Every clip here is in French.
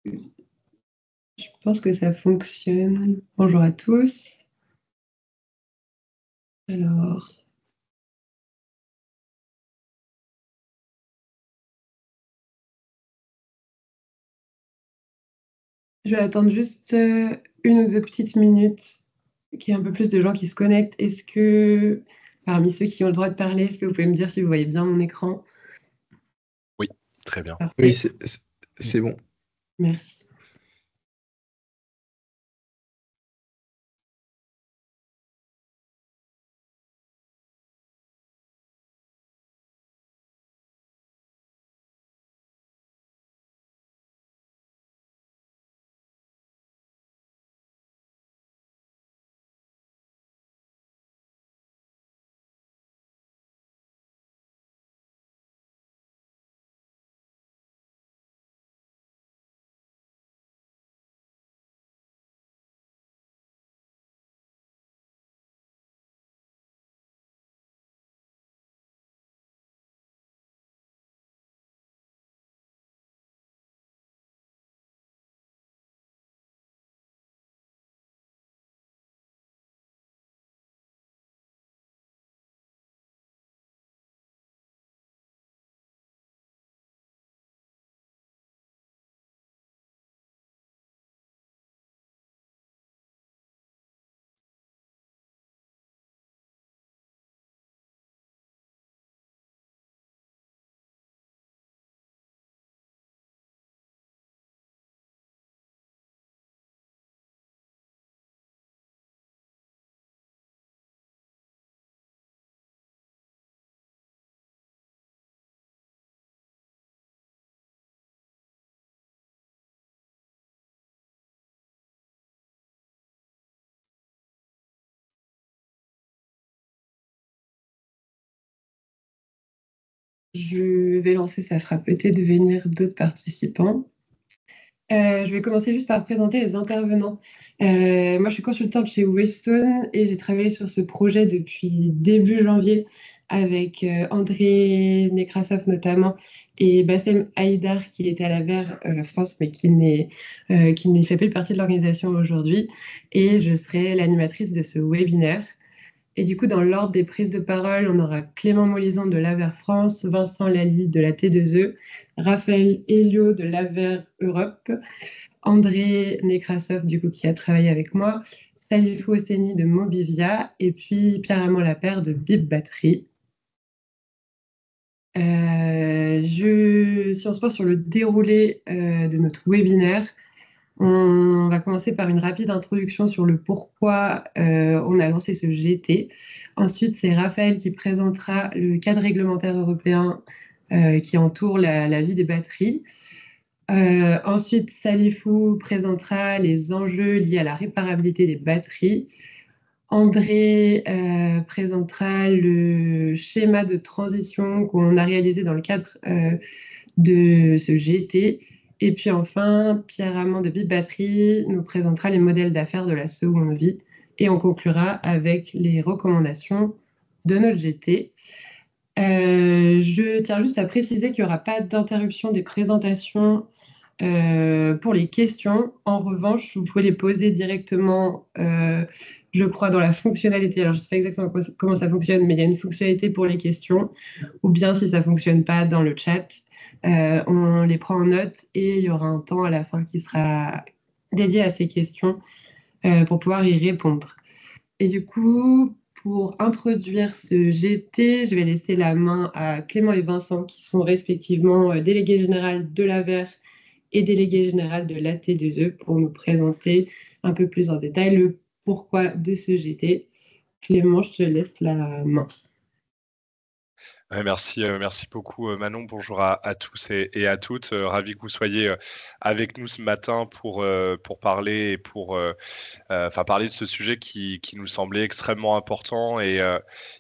Je pense que ça fonctionne. Bonjour à tous. Alors, je vais attendre juste une ou deux petites minutes qu'il y ait un peu plus de gens qui se connectent. Est-ce que, parmi ceux qui ont le droit de parler, est-ce que vous pouvez me dire si vous voyez bien mon écran? Oui, très bien. Oui, Parfait, c'est bon. merci. Je vais lancer, ça fera peut-être venir d'autres participants. Je vais commencer juste par présenter les intervenants. Moi, je suis consultante chez Wavestone et j'ai travaillé sur ce projet depuis début janvier avec André Nekrasov notamment et Bassem Haïdar qui était à la VER France mais qui ne fait plus partie de l'organisation aujourd'hui. Et je serai l'animatrice de ce webinaire. Et du coup, dans l'ordre des prises de parole, on aura Clément Molison de l'AVER France, Vincent Lally de la T2E, Raphaël Elio de l'AVER Europe, André Nekrasov, du coup, qui a travaillé avec moi, Salifou Osseni de Mobivia, et puis Pierre-Amand Lapère de Bip Batterie. Si on se pose sur le déroulé de notre webinaire, on va commencer par une rapide introduction sur le pourquoi on a lancé ce GT. Ensuite, c'est Raphaël qui présentera le cadre réglementaire européen qui entoure la vie des batteries. Ensuite, Salifou présentera les enjeux liés à la réparabilité des batteries. André présentera le schéma de transition qu'on a réalisé dans le cadre de ce GT. Et puis enfin, Pierre Amand de Bip Batterie nous présentera les modèles d'affaires de la seconde vie. Et on conclura avec les recommandations de notre GT. Je tiens juste à préciser qu'il n'y aura pas d'interruption des présentations pour les questions. En revanche, vous pouvez les poser directement, je crois, dans la fonctionnalité. Alors, je ne sais pas exactement comment ça fonctionne, mais il y a une fonctionnalité pour les questions, ou bien si ça ne fonctionne pas dans le chat, on les prend en note et il y aura un temps à la fin qui sera dédié à ces questions pour pouvoir y répondre. Et du coup, pour introduire ce GT, je vais laisser la main à Clément et Vincent, qui sont respectivement délégués généraux de l'AVER et délégué général de l'AT2E, pour nous présenter un peu plus en détail le pourquoi de ce GT. Clément, je te laisse la main. Merci beaucoup Manon. Bonjour à tous et à toutes. Ravi que vous soyez avec nous ce matin pour parler et parler de ce sujet qui nous semblait extrêmement important et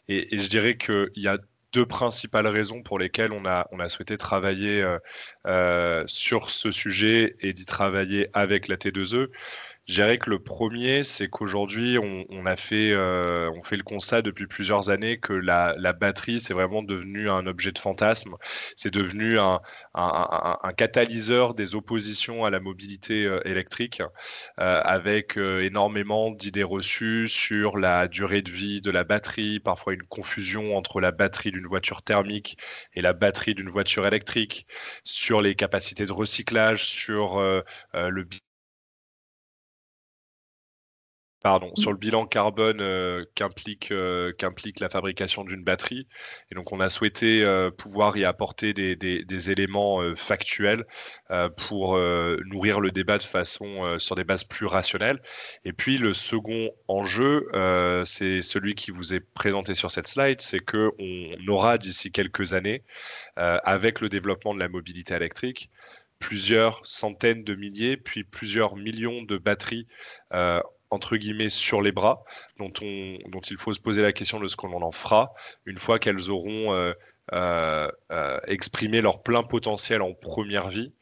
je dirais qu'il y a deux principales raisons pour lesquelles on a souhaité travailler sur ce sujet et d'y travailler avec la T2E. Je dirais que le premier, c'est qu'aujourd'hui, on fait le constat depuis plusieurs années que la batterie, c'est vraiment devenu un objet de fantasme. C'est devenu un catalyseur des oppositions à la mobilité électrique, avec énormément d'idées reçues sur la durée de vie de la batterie, parfois une confusion entre la batterie d'une voiture thermique et la batterie d'une voiture électrique, sur les capacités de recyclage, sur le sur le bilan carbone qu'implique la fabrication d'une batterie. Et donc, on a souhaité pouvoir y apporter des éléments factuels pour nourrir le débat de façon sur des bases plus rationnelles. Et puis, le second enjeu, c'est celui qui vous est présenté sur cette slide, c'est que on aura d'ici quelques années, avec le développement de la mobilité électrique, plusieurs centaines de milliers, puis plusieurs millions de batteries entre guillemets sur les bras, dont il faut se poser la question de ce qu'on en fera une fois qu'elles auront exprimé leur plein potentiel en première vie.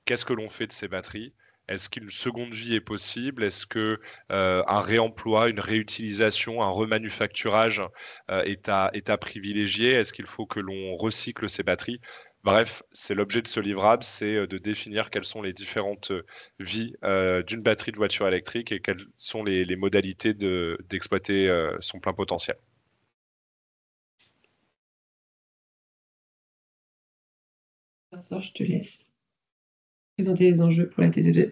Qu'est-ce que l'on fait de ces batteries? Est-ce qu'une seconde vie est possible? Est-ce que un réemploi, une réutilisation, un remanufacturage est à privilégier? Est-ce qu'il faut que l'on recycle ces batteries? Bref, c'est l'objet de ce livrable, c'est de définir quelles sont les différentes vies d'une batterie de voiture électrique et quelles sont les modalités d'exploiter son plein potentiel. Vincent, je te laisse présenter les enjeux pour la T2G.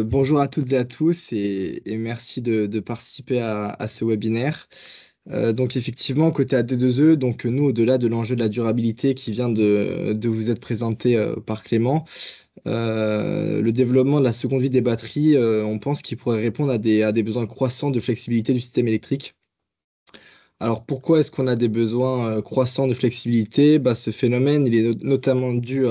Bonjour à toutes et à tous et merci de participer à ce webinaire. Donc effectivement, côté AD2E, donc nous, au-delà de l'enjeu de la durabilité qui vient de vous être présenté par Clément, le développement de la seconde vie des batteries, on pense qu'il pourrait répondre à des besoins croissants de flexibilité du système électrique. Alors pourquoi est-ce qu'on a des besoins croissants de flexibilité? Ce phénomène, il est notamment dû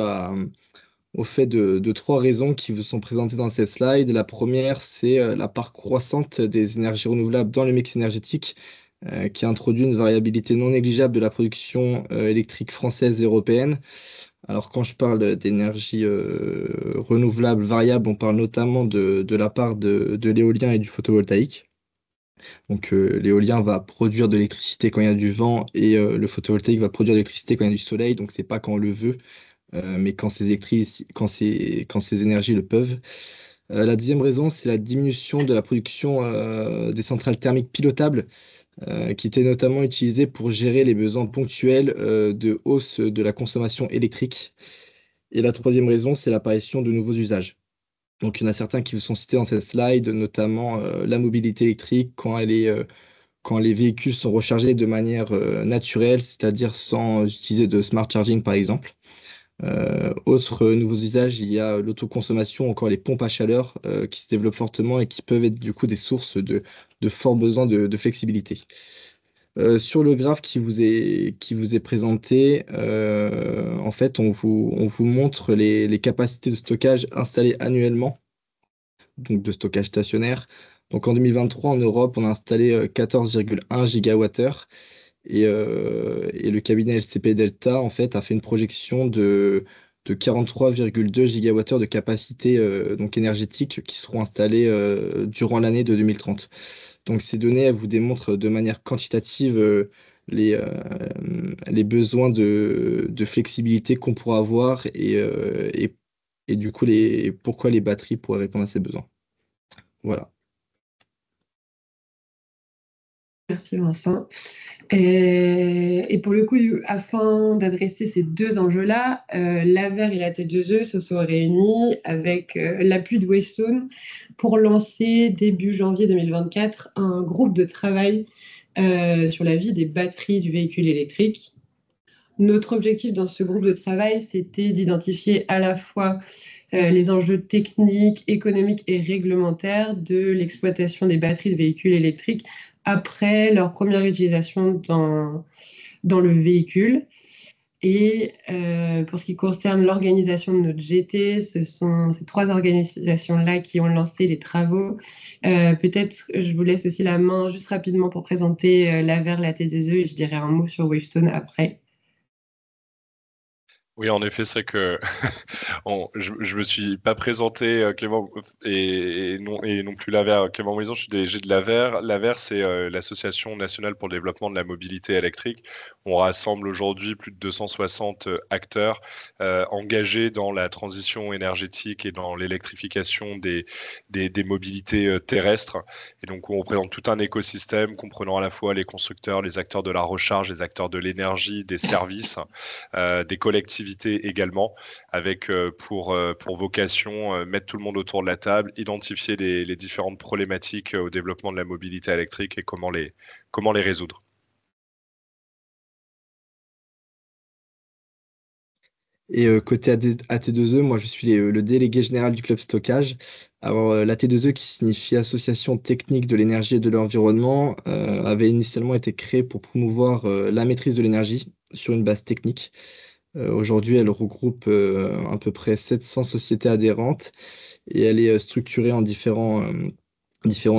au fait de trois raisons qui vous sont présentées dans cette slide. La première, c'est la part croissante des énergies renouvelables dans le mix énergétique, qui introduit une variabilité non négligeable de la production électrique française et européenne. Alors, quand je parle d'énergie renouvelable variable, on parle notamment de la part de l'éolien et du photovoltaïque. Donc, l'éolien va produire de l'électricité quand il y a du vent et le photovoltaïque va produire de l'électricité quand il y a du soleil. Donc, c'est pas quand on le veut, mais quand ces énergies le peuvent. La deuxième raison, c'est la diminution de la production des centrales thermiques pilotables, qui étaient notamment utilisées pour gérer les besoins ponctuels de hausse de la consommation électrique. Et la troisième raison, c'est l'apparition de nouveaux usages. Donc, il y en a certains qui vous sont cités dans cette slide, notamment la mobilité électrique, quand les véhicules sont rechargés de manière naturelle, c'est-à-dire sans utiliser de smart charging, par exemple. Autres nouveaux usages, il y a l'autoconsommation, encore les pompes à chaleur qui se développent fortement et qui peuvent être du coup des sources de forts besoins de flexibilité. Sur le graphe qui vous est présenté, en fait, on vous montre les capacités de stockage installées annuellement, donc de stockage stationnaire. Donc en 2023, en Europe, on a installé 14,1 gigawattheures. Et le cabinet LCP Delta, en fait, a fait une projection de 43,2 gigawattheures de capacité donc énergétique qui seront installées durant l'année de 2030. Donc ces données, elles vous démontrent de manière quantitative les, euh, les besoins de flexibilité qu'on pourra avoir et du coup pourquoi les batteries pourraient répondre à ces besoins. Voilà. Merci Vincent. Et pour le coup, afin d'adresser ces deux enjeux-là, l'AVER et la T2E se sont réunis avec l'appui de Westone pour lancer début janvier 2024 un groupe de travail sur la vie des batteries du véhicule électrique. Notre objectif dans ce groupe de travail, c'était d'identifier à la fois les enjeux techniques, économiques et réglementaires de l'exploitation des batteries de véhicules électriques après leur première utilisation dans le véhicule. Et pour ce qui concerne l'organisation de notre GT, ce sont ces trois organisations-là qui ont lancé les travaux. Peut-être je vous laisse aussi la main juste rapidement pour présenter l'AVER, la T2E, et je dirai un mot sur Wavestone après. Oui, en effet, c'est que je me suis pas présenté, Clément, et non plus l'AVER. Clément Moison, je suis DG de l'AVER. L'AVER, c'est l'Association nationale pour le développement de la mobilité électrique. On rassemble aujourd'hui plus de 260 acteurs engagés dans la transition énergétique et dans l'électrification des mobilités terrestres. Et donc, on représente tout un écosystème comprenant à la fois les constructeurs, les acteurs de la recharge, les acteurs de l'énergie, des services, des collectivités également, avec pour vocation mettre tout le monde autour de la table, identifier les différentes problématiques au développement de la mobilité électrique et comment les résoudre. Et côté AT2E, moi je suis le délégué général du club stockage. Alors l'AT2E, qui signifie Association technique de l'énergie et de l'environnement, avait initialement été créée pour promouvoir la maîtrise de l'énergie sur une base technique. Aujourd'hui, elle regroupe à peu près 700 sociétés adhérentes et elle est structurée en différentes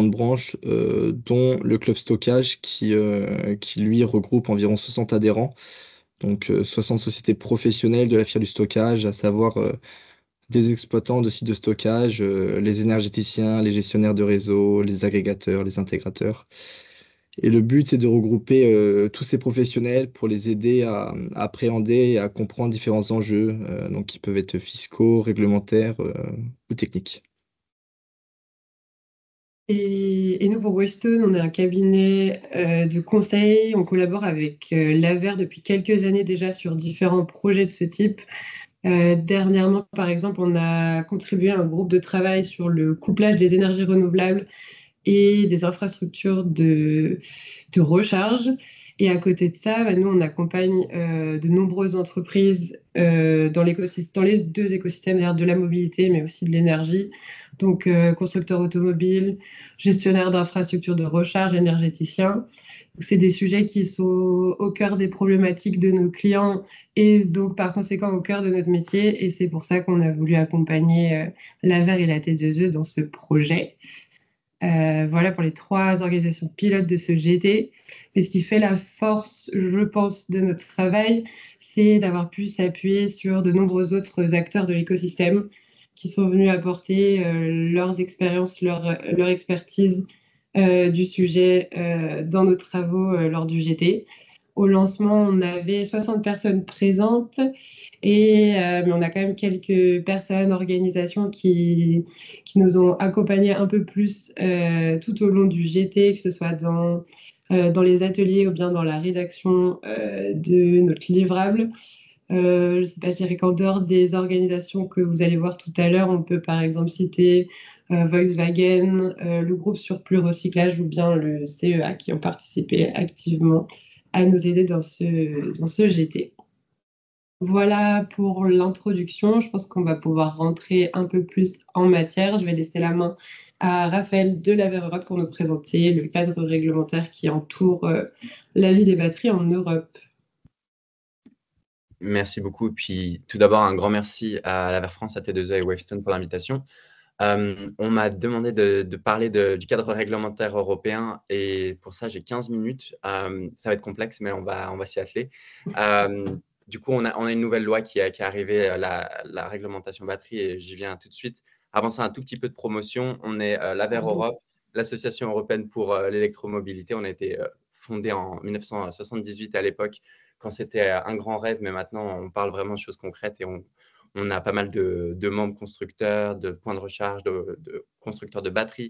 branches, dont le club stockage qui lui regroupe environ 60 adhérents. Donc 60 sociétés professionnelles de la filière du stockage, à savoir des exploitants de sites de stockage, les énergéticiens, les gestionnaires de réseau, les agrégateurs, les intégrateurs. Et le but, c'est de regrouper tous ces professionnels pour les aider à appréhender et à comprendre différents enjeux, donc qui peuvent être fiscaux, réglementaires ou techniques. Et nous, pour Westone, on est un cabinet de conseil. On collabore avec l'AVER depuis quelques années déjà sur différents projets de ce type. Dernièrement, par exemple, on a contribué à un groupe de travail sur le couplage des énergies renouvelables et des infrastructures de recharge. Et à côté de ça, nous, on accompagne de nombreuses entreprises dans les deux écosystèmes, d'ailleurs, de la mobilité, mais aussi de l'énergie. Donc, constructeurs automobiles, gestionnaires d'infrastructures de recharge, énergéticiens. C'est des sujets qui sont au cœur des problématiques de nos clients et donc par conséquent au cœur de notre métier. Et c'est pour ça qu'on a voulu accompagner l'AVER et la T2E dans ce projet. Voilà pour les trois organisations pilotes de ce GT. Mais ce qui fait la force, je pense, de notre travail, c'est d'avoir pu s'appuyer sur de nombreux autres acteurs de l'écosystème qui sont venus apporter leurs expériences, leur expertise du sujet dans nos travaux lors du GT. Au lancement, on avait 60 personnes présentes, mais on a quand même quelques personnes, organisations qui nous ont accompagnés un peu plus tout au long du GT, que ce soit dans les ateliers ou bien dans la rédaction de notre livrable. Je ne sais pas, je dirais qu'en dehors des organisations que vous allez voir tout à l'heure, on peut par exemple citer Volkswagen, le groupe Surplus Recyclage ou bien le CEA qui ont participé activement à nous aider dans ce GT. Voilà pour l'introduction. Je pense qu'on va pouvoir rentrer un peu plus en matière. Je vais laisser la main à Raphaël de l'AVER Europe pour nous présenter le cadre réglementaire qui entoure la vie des batteries en Europe. Merci beaucoup. Puis tout d'abord, un grand merci à l'AVER France, à T2E et Wavestone pour l'invitation. On m'a demandé de parler du cadre réglementaire européen et pour ça, j'ai 15 minutes. Ça va être complexe, mais on va s'y atteler. Du coup, on a une nouvelle loi qui est arrivée, la réglementation batterie, et j'y viens tout de suite. Avant ça, un tout petit peu de promotion. On est l'AVER Europe, l'Association européenne pour l'électromobilité. On a été fondé en 1978 à l'époque, quand c'était un grand rêve, mais maintenant, on parle vraiment de choses concrètes et on a pas mal de membres constructeurs, de points de recharge, de constructeurs de batteries,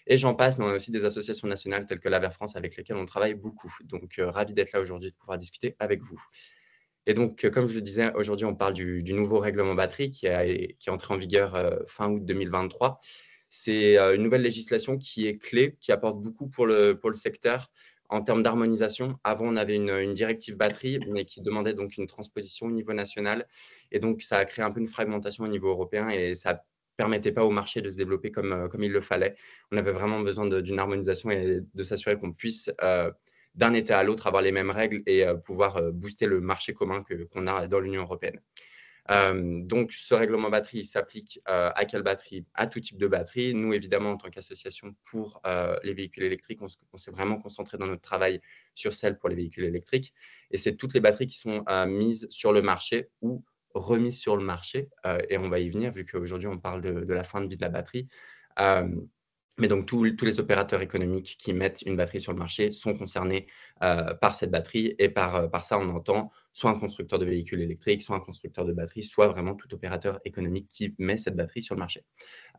et j'en passe, mais on a aussi des associations nationales telles que l'AVER France avec lesquelles on travaille beaucoup. Donc, ravi d'être là aujourd'hui, de pouvoir discuter avec vous. Et donc, comme je le disais, aujourd'hui, on parle du nouveau règlement batterie qui est entré en vigueur fin août 2023. C'est une nouvelle législation qui est clé, qui apporte beaucoup pour le secteur en termes d'harmonisation. Avant, on avait une directive batterie, mais qui demandait donc une transposition au niveau national. Et donc, ça a créé un peu une fragmentation au niveau européen et ça ne permettait pas au marché de se développer comme il le fallait. On avait vraiment besoin d'une harmonisation et de s'assurer qu'on puisse d'un État à l'autre avoir les mêmes règles et pouvoir booster le marché commun qu'on a dans l'Union européenne. Donc, ce règlement batterie s'applique à quelle batterie? À tout type de batterie. Nous, évidemment, en tant qu'association pour les véhicules électriques, on s'est vraiment concentré dans notre travail sur celle pour les véhicules électriques. Et c'est toutes les batteries qui sont mises sur le marché ou remises sur le marché, et on va y venir vu qu'aujourd'hui on parle de la fin de vie de la batterie. Mais donc tous les opérateurs économiques qui mettent une batterie sur le marché sont concernés par cette batterie, et par ça on entend soit un constructeur de véhicules électriques, soit un constructeur de batteries, soit vraiment tout opérateur économique qui met cette batterie sur le marché.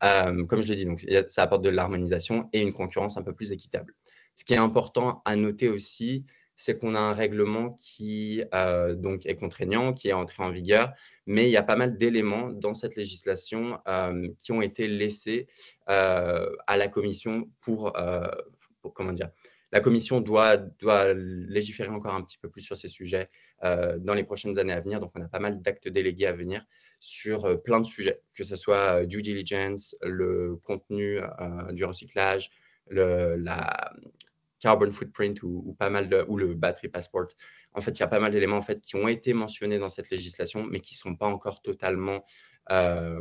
Comme je l'ai dit, donc, ça apporte de l'harmonisation et une concurrence un peu plus équitable. Ce qui est important à noter aussi, c'est qu'on a un règlement qui donc est contraignant, qui est entré en vigueur, mais il y a pas mal d'éléments dans cette législation qui ont été laissés à la Commission comment dire, la Commission doit légiférer encore un petit peu plus sur ces sujets dans les prochaines années à venir. Donc, on a pas mal d'actes délégués à venir sur plein de sujets, que ce soit due diligence, le contenu du recyclage, la carbon footprint ou pas mal ou le battery passport. En fait, il y a pas mal d'éléments en fait, qui ont été mentionnés dans cette législation, mais qui ne sont pas encore totalement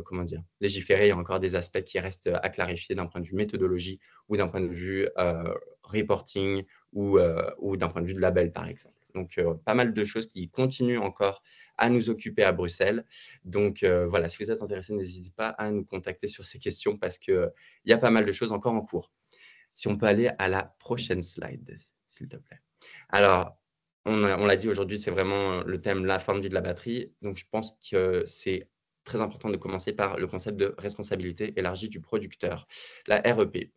comment dire, légiférés. Il y a encore des aspects qui restent à clarifier d'un point de vue méthodologie ou d'un point de vue reporting ou d'un point de vue de label, par exemple. Donc, pas mal de choses qui continuent encore à nous occuper à Bruxelles. Donc, voilà, si vous êtes intéressé, n'hésitez pas à nous contacter sur ces questions parce qu'il y a pas mal de choses encore en cours. Si on peut aller à la prochaine slide, s'il te plaît. Alors, on l'a dit aujourd'hui, c'est vraiment le thème, la fin de vie de la batterie. Donc, je pense que c'est très important de commencer par le concept de responsabilité élargie du producteur, la REP.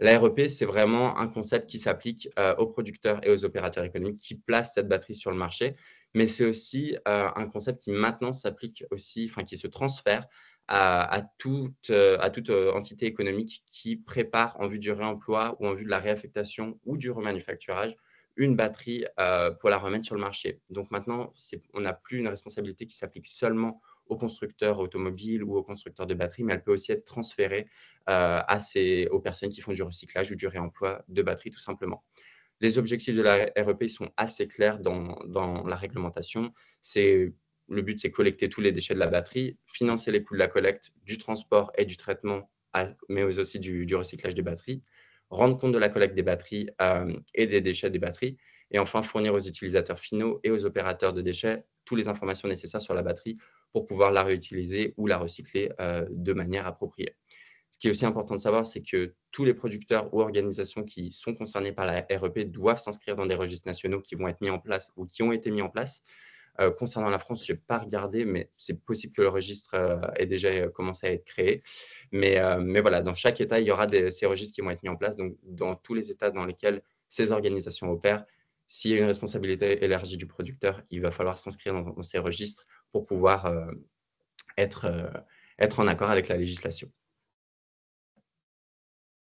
La REP, c'est vraiment un concept qui s'applique aux producteurs et aux opérateurs économiques qui placent cette batterie sur le marché, mais c'est aussi un concept qui maintenant s'applique aussi, enfin qui se transfère à toute entité économique qui prépare en vue du réemploi ou en vue de la réaffectation ou du remanufacturage une batterie pour la remettre sur le marché. Donc maintenant, on n'a plus une responsabilité qui s'applique seulement aux constructeurs automobiles ou aux constructeurs de batteries, mais elle peut aussi être transférée aux personnes qui font du recyclage ou du réemploi de batteries, tout simplement. Les objectifs de la REP sont assez clairs dans la réglementation. Le but, c'est collecter tous les déchets de la batterie, financer les coûts de la collecte, du transport et du traitement, mais aussi du recyclage des batteries, rendre compte de la collecte des batteries et des déchets des batteries, et enfin fournir aux utilisateurs finaux et aux opérateurs de déchets toutes les informations nécessaires sur la batterie pour pouvoir la réutiliser ou la recycler de manière appropriée. Ce qui est aussi important de savoir, c'est que tous les producteurs ou organisations qui sont concernés par la REP doivent s'inscrire dans des registres nationaux qui vont être mis en place ou qui ont été mis en place. Concernant la France, je n'ai pas regardé, mais c'est possible que le registre ait déjà commencé à être créé. Mais voilà, dans chaque État, il y aura ces registres qui vont être mis en place. Donc, dans tous les États dans lesquels ces organisations opèrent, s'il y a une responsabilité élargie du producteur, il va falloir s'inscrire dans ces registres pour pouvoir être en accord avec la législation.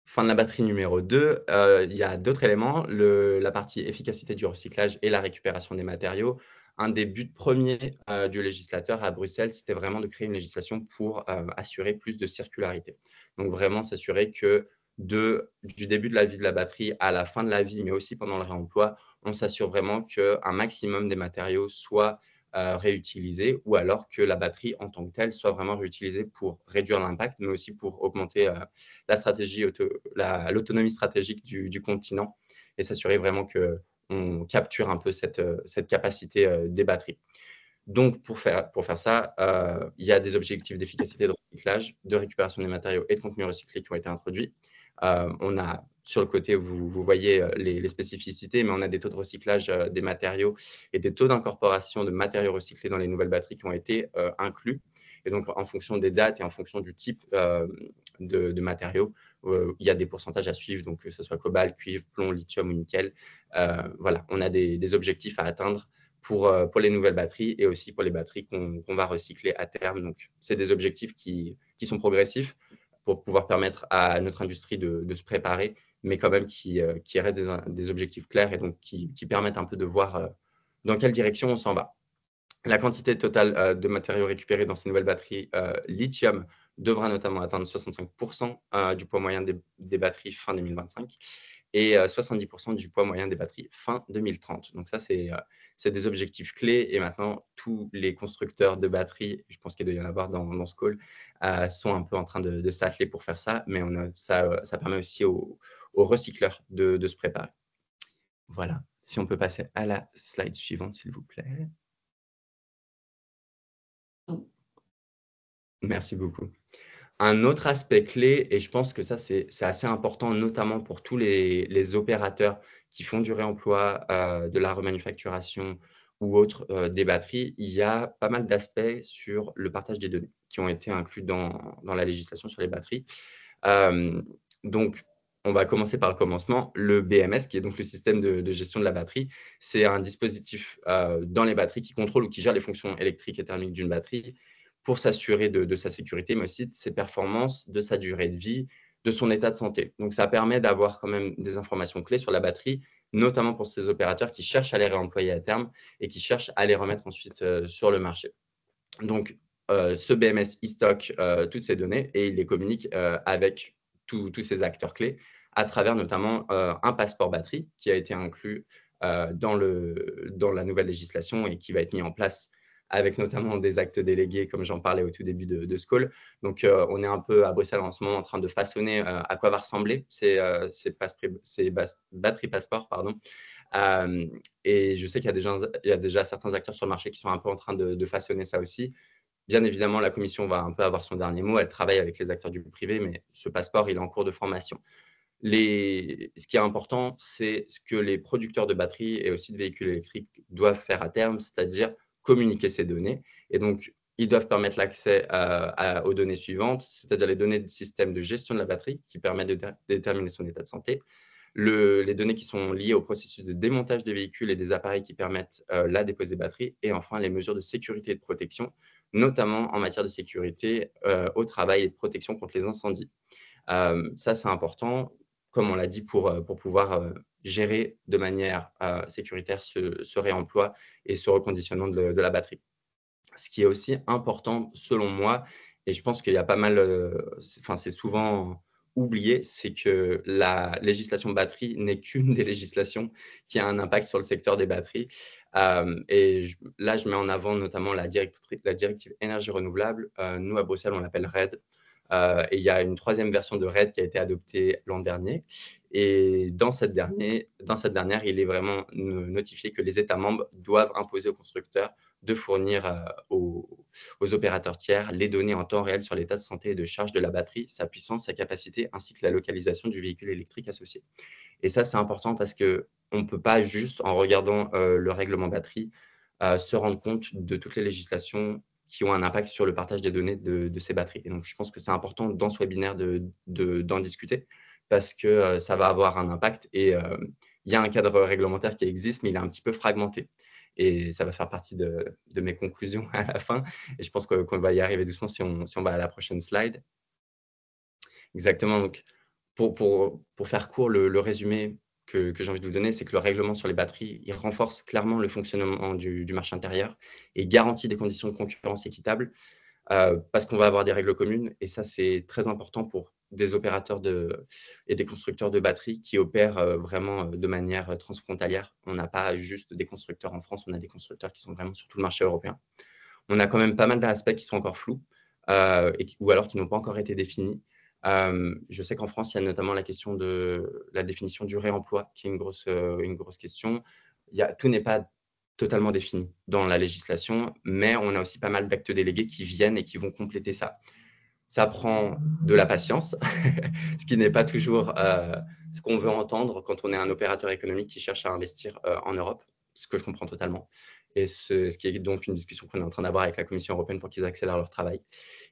Fin de la batterie numéro 2, il y a d'autres éléments, la partie efficacité du recyclage et la récupération des matériaux. Un des buts premiers du législateur à Bruxelles, c'était vraiment de créer une législation pour assurer plus de circularité. Donc vraiment s'assurer que du début de la vie de la batterie à la fin de la vie, mais aussi pendant le réemploi, on s'assure vraiment qu'un maximum des matériaux soient réutilisés, ou alors que la batterie en tant que telle soit vraiment réutilisée pour réduire l'impact, mais aussi pour augmenter l'autonomie stratégique du continent et s'assurer vraiment qu'on capture un peu cette capacité des batteries. Donc, pour faire ça, il y a des objectifs d'efficacité de recyclage, de récupération des matériaux et de contenu recyclé qui ont été introduits. On a sur le côté, vous voyez les spécificités, mais on a des taux de recyclage des matériaux et des taux d'incorporation de matériaux recyclés dans les nouvelles batteries qui ont été inclus. Et donc, en fonction des dates et en fonction du type de matériaux, il y a des pourcentages à suivre, donc que ce soit cobalt, cuivre, plomb, lithium ou nickel. Voilà, on a des objectifs à atteindre pour les nouvelles batteries et aussi pour les batteries qu'on va recycler à terme. Donc, c'est des objectifs qui sont progressifs pour pouvoir permettre à notre industrie de se préparer, mais quand même qui restent des objectifs clairs et donc qui permettent un peu de voir dans quelle direction on s'en va. La quantité totale de matériaux récupérés dans ces nouvelles batteries lithium devra notamment atteindre 65% du poids moyen des batteries fin 2025 et 70% du poids moyen des batteries fin 2030. Donc ça, c'est des objectifs clés. Et maintenant, tous les constructeurs de batteries, je pense qu'il doit y en avoir dans ce call, sont un peu en train de s'atteler pour faire ça. Mais ça permet aussi aux recycleurs de se préparer. Voilà. Si on peut passer à la slide suivante, s'il vous plaît. Merci beaucoup. Un autre aspect clé, et je pense que ça, c'est assez important, notamment pour tous les opérateurs qui font du réemploi, de la remanufacturation ou autre, des batteries. Il y a pas mal d'aspects sur le partage des données qui ont été inclus dans la législation sur les batteries. Hem, donc on va commencer par le commencement. Le BMS, qui est donc le système de gestion de la batterie, c'est un dispositif, dans les batteries qui contrôle ou qui gère les fonctions électriques et thermiques d'une batterie pour s'assurer de sa sécurité, mais aussi de ses performances, de sa durée de vie, de son état de santé. Donc ça permet d'avoir quand même des informations clés sur la batterie, notamment pour ces opérateurs qui cherchent à les réemployer à terme et qui cherchent à les remettre ensuite, sur le marché. Donc, ce BMS, il stocke, toutes ces données et il les communique, avec tous ces acteurs clés à travers notamment, un passeport batterie qui a été inclus, dans la nouvelle législation et qui va être mis en place avec notamment des actes délégués comme j'en parlais au tout début de ce call. Donc, on est un peu à Bruxelles en ce moment en train de façonner, à quoi va ressembler ces batteries passeport, pardon. Et je sais qu'il y a déjà certains acteurs sur le marché qui sont un peu en train de façonner ça aussi. Bien évidemment, la commission va un peu avoir son dernier mot. Elle travaille avec les acteurs du privé, mais ce passeport, il est en cours de formation. Ce qui est important, c'est ce que les producteurs de batteries et aussi de véhicules électriques doivent faire à terme, c'est-à-dire communiquer ces données. Et donc, ils doivent permettre l'accès aux données suivantes, c'est-à-dire les données du système de gestion de la batterie qui permettent de déterminer son état de santé, les données qui sont liées au processus de démontage des véhicules et des appareils qui permettent la dépose des batteries, et enfin les mesures de sécurité et de protection, notamment en matière de sécurité au travail et de protection contre les incendies. Ça, c'est important, comme on l'a dit, pour pouvoir gérer de manière sécuritaire ce réemploi et ce reconditionnement de la batterie. Ce qui est aussi important, selon moi, et je pense qu'il y a pas mal, c'est souvent oublié, c'est que la législation batterie n'est qu'une des législations qui a un impact sur le secteur des batteries. Et là, je mets en avant notamment la directive énergie renouvelable. Nous, à Bruxelles, on l'appelle RED. Et il y a une troisième version de RED qui a été adoptée l'an dernier. Et dans cette dernière, il est vraiment notifié que les États membres doivent imposer aux constructeurs de fournir aux opérateurs tiers les données en temps réel sur l'état de santé et de charge de la batterie, sa puissance, sa capacité, ainsi que la localisation du véhicule électrique associé. Et ça, c'est important parce qu'on ne peut pas juste, en regardant le règlement batterie, se rendre compte de toutes les législations qui ont un impact sur le partage des données de ces batteries. Et donc, je pense que c'est important dans ce webinaire d'en discuter parce que ça va avoir un impact. Et il y a un cadre réglementaire qui existe, mais il est un petit peu fragmenté. Et ça va faire partie de mes conclusions à la fin. Et je pense qu'on va y arriver doucement si on va à la prochaine slide. Exactement. Donc, pour faire court, le résumé que j'ai envie de vous donner, c'est que le règlement sur les batteries, il renforce clairement le fonctionnement du marché intérieur et garantit des conditions de concurrence équitables parce qu'on va avoir des règles communes. Et ça, c'est très important pour des opérateurs et des constructeurs de batteries qui opèrent vraiment de manière transfrontalière. On n'a pas juste des constructeurs en France, on a des constructeurs qui sont vraiment sur tout le marché européen. On a quand même pas mal d'aspects qui sont encore flous ou alors qui n'ont pas encore été définis. Je sais qu'en France, il y a notamment la question de la définition du réemploi, qui est une grosse question. Tout n'est pas totalement défini dans la législation, mais on a aussi pas mal d'actes délégués qui viennent et qui vont compléter ça. Ça prend de la patience, ce qui n'est pas toujours ce qu'on veut entendre quand on est un opérateur économique qui cherche à investir en Europe, ce que je comprends totalement. Et ce qui est donc une discussion qu'on est en train d'avoir avec la Commission européenne pour qu'ils accélèrent leur travail.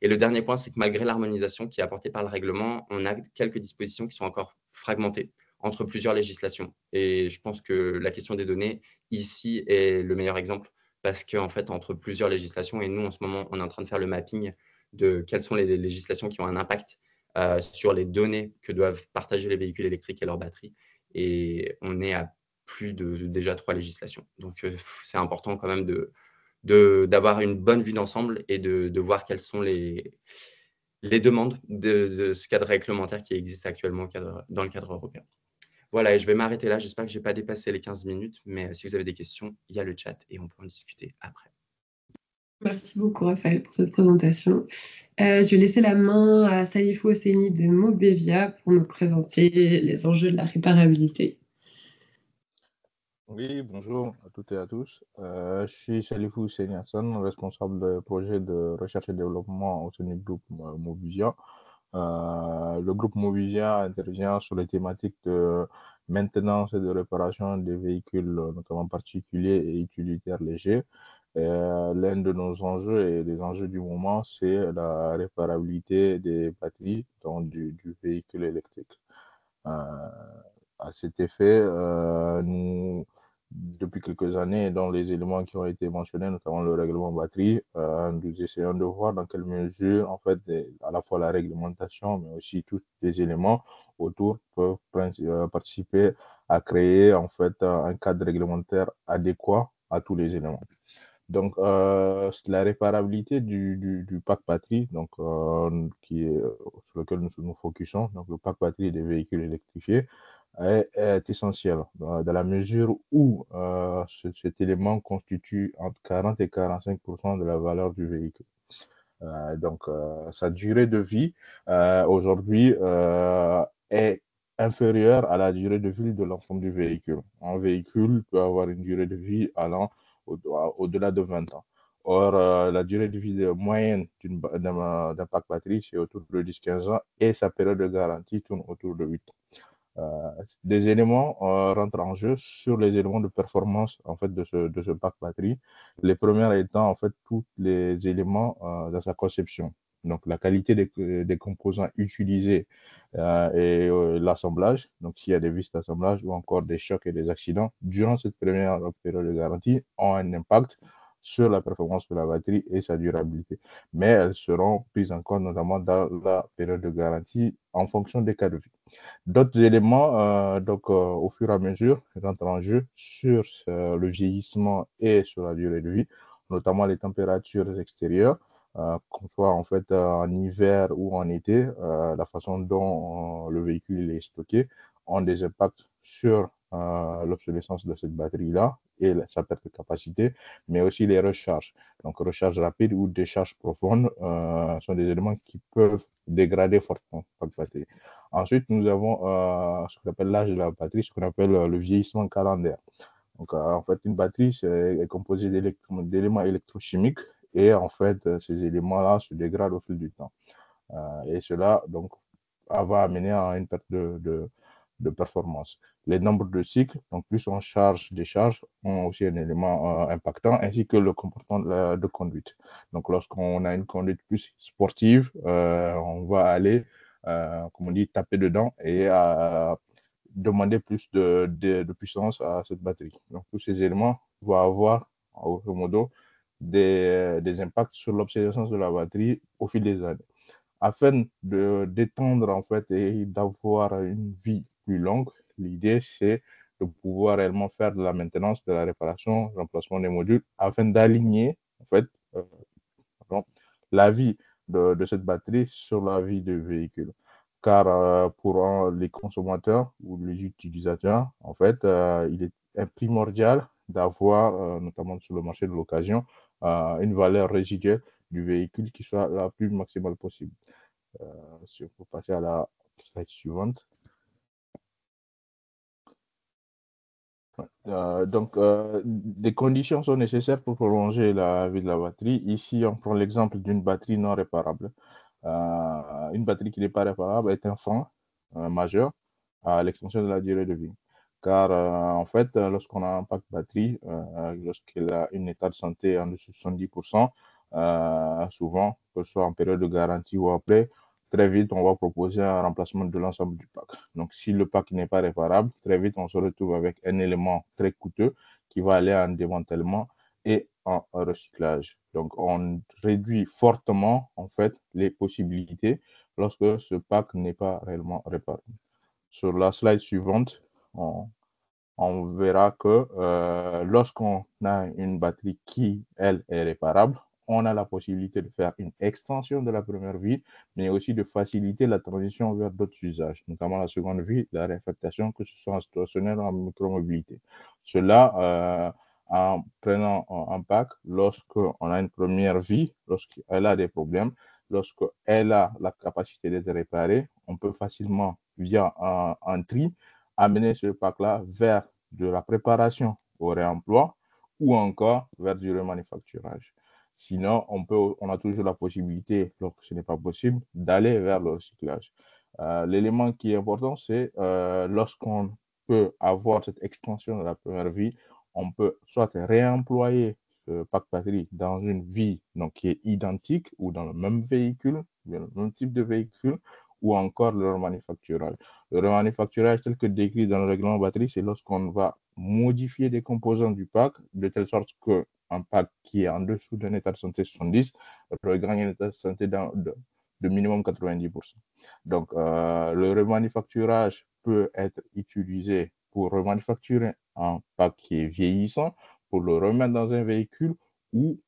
Et le dernier point, c'est que malgré l'harmonisation qui est apportée par le règlement, on a quelques dispositions qui sont encore fragmentées entre plusieurs législations. Et je pense que la question des données, ici, est le meilleur exemple parce qu'en fait, entre plusieurs législations, et nous, en ce moment, on est en train de faire le mapping de quelles sont les législations qui ont un impact sur les données que doivent partager les véhicules électriques et leurs batteries. Et on est à plus de déjà 3 législations. Donc, c'est important quand même d'avoir une bonne vue d'ensemble et de voir quelles sont les demandes de ce cadre réglementaire qui existe actuellement dans le cadre européen. Voilà, et je vais m'arrêter là. J'espère que je n'ai pas dépassé les 15 minutes, mais si vous avez des questions, il y a le chat et on peut en discuter après. Merci beaucoup, Raphaël, pour cette présentation. Je vais laisser la main à Salifou Hosseini de Mobevia pour nous présenter les enjeux de la réparabilité. Oui, bonjour à toutes et à tous. Je suis Salifou Seniasson, responsable de projet de recherche et développement au sein du groupe Movisia. Le groupe Movisia intervient sur les thématiques de maintenance et de réparation des véhicules, notamment particuliers et utilitaires légers. L'un de nos enjeux et des enjeux du moment, c'est la réparabilité des batteries du véhicule électrique. Euh, à cet effet, depuis quelques années, dans les éléments qui ont été mentionnés, notamment le règlement batterie, nous essayons de voir dans quelle mesure, en fait, à la fois la réglementation, mais aussi tous les éléments autour peuvent participer à créer, en fait, un cadre réglementaire adéquat à tous les éléments. Donc, la réparabilité du pack batterie, donc, sur lequel nous nous focusons, donc le pack batterie des véhicules électrifiés, est essentiel dans la mesure où cet élément constitue entre 40 et 45% de la valeur du véhicule. Donc, sa durée de vie aujourd'hui est inférieure à la durée de vie de l'ensemble du véhicule. Un véhicule peut avoir une durée de vie allant au-delà de 20 ans. Or, la durée de vie moyenne d'un pack batterie, c'est autour de 10-15 ans et sa période de garantie tourne autour de 8 ans. Des éléments rentrent en jeu sur les éléments de performance en fait, de ce pack batterie. Les premiers étant en fait tous les éléments dans sa conception. Donc la qualité des composants utilisés et l'assemblage. Donc s'il y a des vis d'assemblage ou encore des chocs et des accidents durant cette première période de garantie ont un impact sur la performance de la batterie et sa durabilité. Mais elles seront prises en compte notamment dans la période de garantie en fonction des cas de vie. D'autres éléments, au fur et à mesure, rentrent en jeu sur le vieillissement et sur la durée de vie, notamment les températures extérieures, qu'on soit en fait en hiver ou en été, la façon dont le véhicule est stocké ont des impacts sur l'obsolescence de cette batterie-là et sa perte de capacité, mais aussi les recharges. Donc, recharge rapide ou décharge profonde sont des éléments qui peuvent dégrader fortement la batterie. Ensuite, nous avons ce qu'on appelle l'âge de la batterie, ce qu'on appelle le vieillissement calendaire. Donc, en fait, une batterie est composée d'éléments électrochimiques et en fait, ces éléments-là se dégradent au fil du temps. Et cela donc, va amener à une perte de performance. Les nombres de cycles, donc plus on charge, décharge, ont aussi un élément impactant, ainsi que le comportement de conduite. Donc, lorsqu'on a une conduite plus sportive, on va aller, comme on dit, taper dedans et demander plus de puissance à cette batterie. Donc, tous ces éléments vont avoir, grosso modo, des impacts sur l'obsolescence de la batterie au fil des années. Afin d'étendre en fait et d'avoir une vie plus longue, l'idée c'est de pouvoir réellement faire de la maintenance, de la réparation, remplacement des modules, afin d'aligner en fait la vie de cette batterie sur la vie du véhicule. Car pour les consommateurs ou les utilisateurs, en fait, il est primordial d'avoir, notamment sur le marché de l'occasion, une valeur résiduelle du véhicule qui soit la plus maximale possible. Si on peut passer à la slide suivante. Des conditions sont nécessaires pour prolonger la vie de la batterie. Ici, on prend l'exemple d'une batterie non réparable. Une batterie qui n'est pas réparable est un frein majeur à l'extension de la durée de vie. Car en fait, lorsqu'on a un pack batterie, lorsqu'il a un état de santé en dessous de 70%, souvent, que ce soit en période de garantie ou après, très vite, on va proposer un remplacement de l'ensemble du pack. Donc, si le pack n'est pas réparable, très vite, on se retrouve avec un élément très coûteux qui va aller en démantèlement et en recyclage. Donc, on réduit fortement, en fait, les possibilités lorsque ce pack n'est pas réellement réparé. Sur la slide suivante, on verra que lorsqu'on a une batterie qui, elle, est réparable, on a la possibilité de faire une extension de la première vie, mais aussi de faciliter la transition vers d'autres usages, notamment la seconde vie, la réaffectation, que ce soit en stationnaire ou en micromobilité. Cela, en prenant un pack, lorsqu'on a une première vie, lorsqu'elle a des problèmes, lorsqu'elle a la capacité d'être réparée, on peut facilement, via un tri, amener ce pack-là vers de la préparation au réemploi ou encore vers du remanufacturage. Sinon, on a toujours la possibilité, lorsque ce n'est pas possible, d'aller vers le recyclage. L'élément qui est important, c'est lorsqu'on peut avoir cette extension de la première vie, on peut soit réemployer ce pack batterie dans une vie donc, qui est identique ou dans le même véhicule, le même type de véhicule, ou encore le remanufacturage. Le remanufacturage tel que décrit dans le règlement batterie, c'est lorsqu'on va modifier des composants du pack de telle sorte qu'un pack qui est en dessous d'un état de santé 70 regagne un état de santé de minimum 90%. Donc, le remanufacturage peut être utilisé pour remanufacturer un pack qui est vieillissant, pour le remettre dans un véhicule ou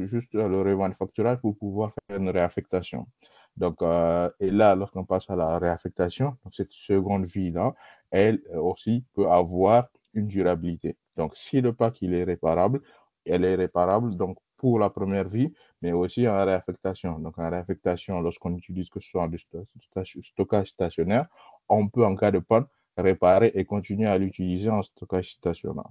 juste le remanufacturage pour pouvoir faire une réaffectation. Donc, et là, lorsqu'on passe à la réaffectation, donc cette seconde vie-là, elle aussi peut avoir une durabilité. Donc, si le pack il est réparable, elle est réparable donc pour la première vie, mais aussi en réaffectation. Donc, en réaffectation, lorsqu'on utilise que ce soit du stockage stationnaire, on peut, en cas de panne, réparer et continuer à l'utiliser en stockage stationnaire.